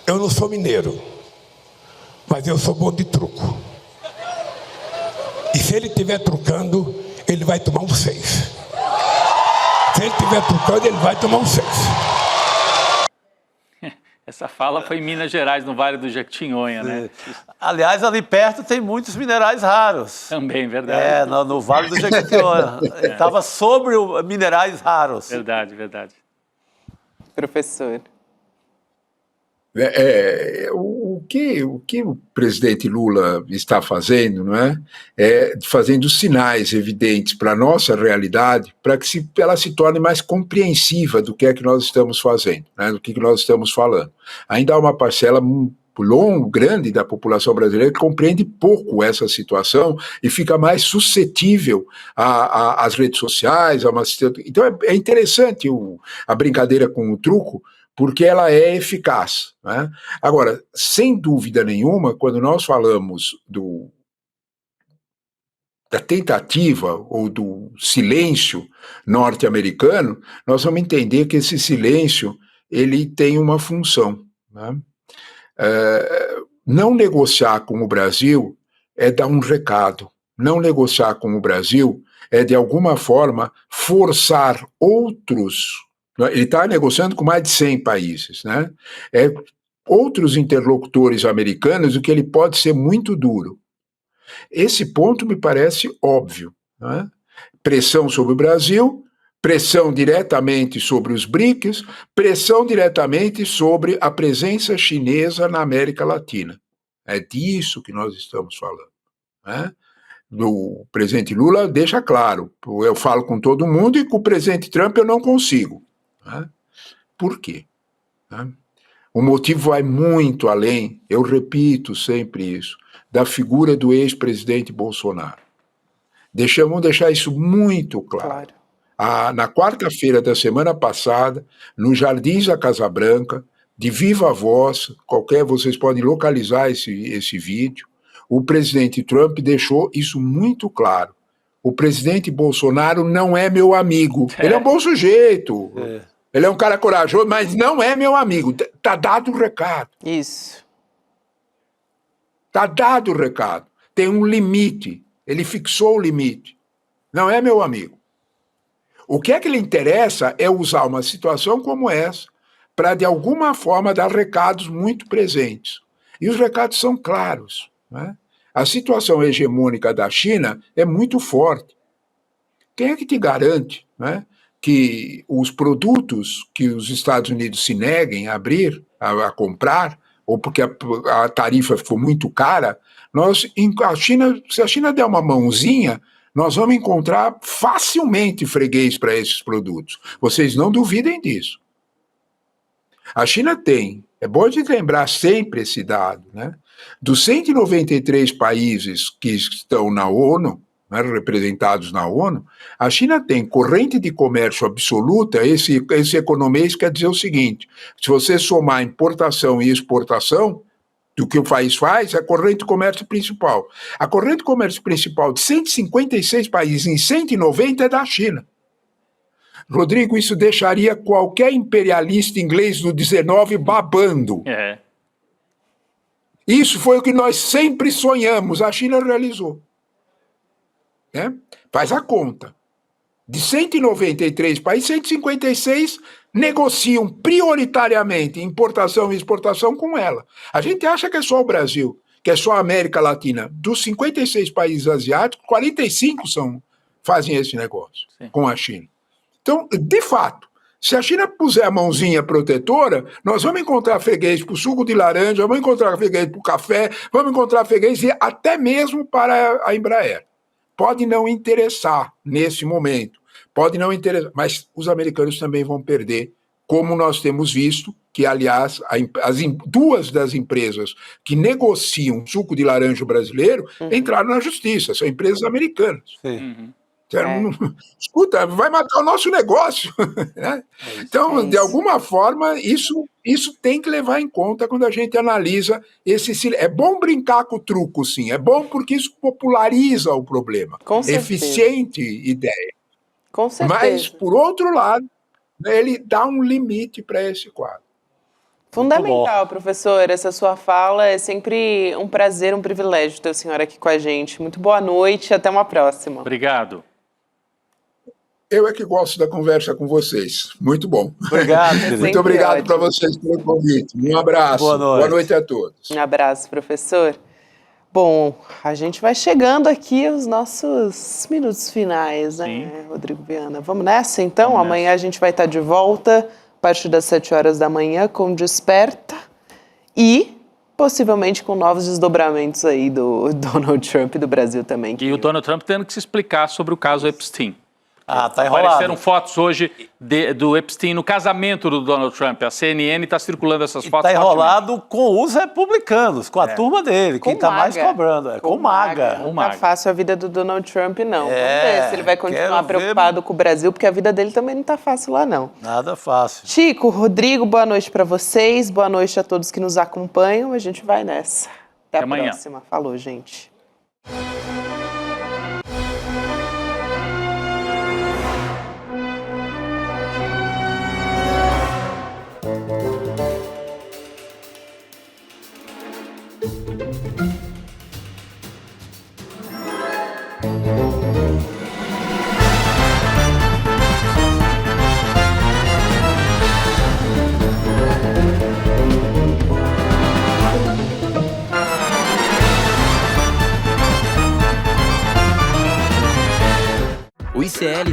B: Eu não sou mineiro, mas eu sou bom de truco. E se ele estiver trucando, ele vai tomar um 6. Se ele estiver trucando, ele vai tomar um 6.
G: Essa fala foi em Minas Gerais, no Vale do Jequitinhonha, né?
E: Aliás, ali perto tem muitos minerais raros.
G: Também, verdade.
E: No Vale do Jequitinhonha. Estava sobre os minerais raros.
G: Verdade, verdade.
D: Professor.
L: O que o presidente Lula está fazendo, não é? Fazendo sinais evidentes para a nossa realidade, para que ela se torne mais compreensiva do que é que nós estamos fazendo, né? Do que nós estamos falando. Ainda há uma parcela grande da população brasileira que compreende pouco essa situação e fica mais suscetível às redes sociais. Então é interessante a brincadeira com o truco, porque ela é eficaz. Né? Agora, sem dúvida nenhuma, quando nós falamos da tentativa ou do silêncio norte-americano, nós vamos entender que esse silêncio ele tem uma função. Né? Não negociar com o Brasil é dar um recado. Não negociar com o Brasil é, de alguma forma, forçar outros. Ele está negociando com mais de 100 países, né? Outros interlocutores americanos, o que ele pode ser muito duro. Esse ponto me parece óbvio, né? Pressão sobre o Brasil, pressão diretamente sobre os BRICS, pressão diretamente sobre a presença chinesa na América Latina. É disso que nós estamos falando, né? O presidente Lula deixa claro, eu falo com todo mundo e com o presidente Trump eu não consigo. Né? Por quê? Né? O motivo vai muito além, eu repito sempre isso, da figura do ex-presidente Bolsonaro. Vamos deixar isso muito claro. Na quarta-feira da semana passada, nos Jardins da Casa Branca, de viva voz, vocês podem localizar esse vídeo, o presidente Trump deixou isso muito claro. O presidente Bolsonaro não é meu amigo. Ele é um bom sujeito. Ele é um cara corajoso, mas não é meu amigo. Tá dado o recado.
D: Isso.
L: Tá dado o recado. Tem um limite. Ele fixou o limite. Não é meu amigo. O que é que lhe interessa é usar uma situação como essa para, de alguma forma, dar recados muito presentes. E os recados são claros, né? A situação hegemônica da China é muito forte. Quem é que te garante, né, que os produtos que os Estados Unidos se neguem a abrir, a comprar, ou porque a tarifa ficou muito cara, se a China der uma mãozinha, nós vamos encontrar facilmente freguês para esses produtos. Vocês não duvidem disso. A China tem, é bom a gente lembrar sempre esse dado, né? Dos 193 países que estão na ONU, né, representados na ONU, a China tem corrente de comércio absoluta. Esse economês quer dizer o seguinte: se você somar importação e exportação, do que o país faz, é a corrente de comércio principal. A corrente de comércio principal de 156 países em 190 é da China. Rodrigo, isso deixaria qualquer imperialista inglês do 19 babando. Isso foi o que nós sempre sonhamos, a China realizou. Né? Faz a conta. De 193 países, 156 negociam prioritariamente importação e exportação com ela. A gente acha que é só o Brasil, que é só a América Latina. Dos 56 países asiáticos, 45 fazem esse negócio com a China. Então, de fato, se a China puser a mãozinha protetora, nós vamos encontrar freguês para o suco de laranja, vamos encontrar freguês para o café, vamos encontrar freguês até mesmo para a Embraer. Pode não interessar nesse momento, pode não interessar, mas os americanos também vão perder, como nós temos visto, que, aliás, duas das empresas que negociam suco de laranja brasileiro entraram na justiça, são empresas americanas. Escuta, vai matar o nosso negócio. Né? Então, de alguma forma, isso tem que levar em conta quando a gente analisa esse. É bom brincar com o truco, sim. É bom porque isso populariza o problema.
D: Com certeza.
L: Eficiente ideia.
D: Com certeza.
L: Mas, por outro lado, ele dá um limite para esse quadro.
D: Fundamental, professor. Essa sua fala é sempre um prazer, um privilégio ter o senhor aqui com a gente. Muito boa noite, até uma próxima.
G: Obrigado.
L: Eu é que gosto da conversa com vocês. Muito bom.
E: Obrigado.
L: Muito obrigado para vocês pelo convite. Um abraço. Boa noite a todos.
D: Um abraço, professor. Bom, a gente vai chegando aqui aos nossos minutos finais, né, Rodrigo Viana? Vamos nessa, então? Vamos Amanhã nessa. A gente vai estar de volta a partir das 7 horas da manhã com Desperta e possivelmente com novos desdobramentos aí do Donald Trump e do Brasil também.
G: E o Donald Trump tendo que se explicar sobre o caso Epstein.
E: Tá enrolado.
G: Apareceram fotos hoje do Epstein no casamento do Donald Trump. A CNN está circulando essas fotos.
E: Está enrolado com os republicanos, com a turma dele, quem está mais cobrando. Com MAGA.
D: Não está fácil a vida do Donald Trump, não. Vamos ver se ele vai continuar preocupado com o Brasil, porque a vida dele também não está fácil lá, não.
E: Nada fácil.
D: Chico, Rodrigo, boa noite para vocês. Boa noite a todos que nos acompanham. A gente vai nessa. Até a próxima. Falou, gente.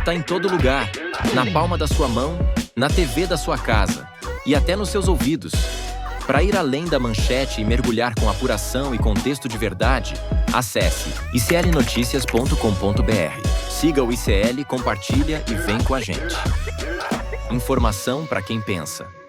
M: está em todo lugar, na palma da sua mão, na TV da sua casa e até nos seus ouvidos. Para ir além da manchete e mergulhar com apuração e contexto de verdade, acesse iclnoticias.com.br. Siga o ICL, compartilha e vem com a gente. Informação para quem pensa.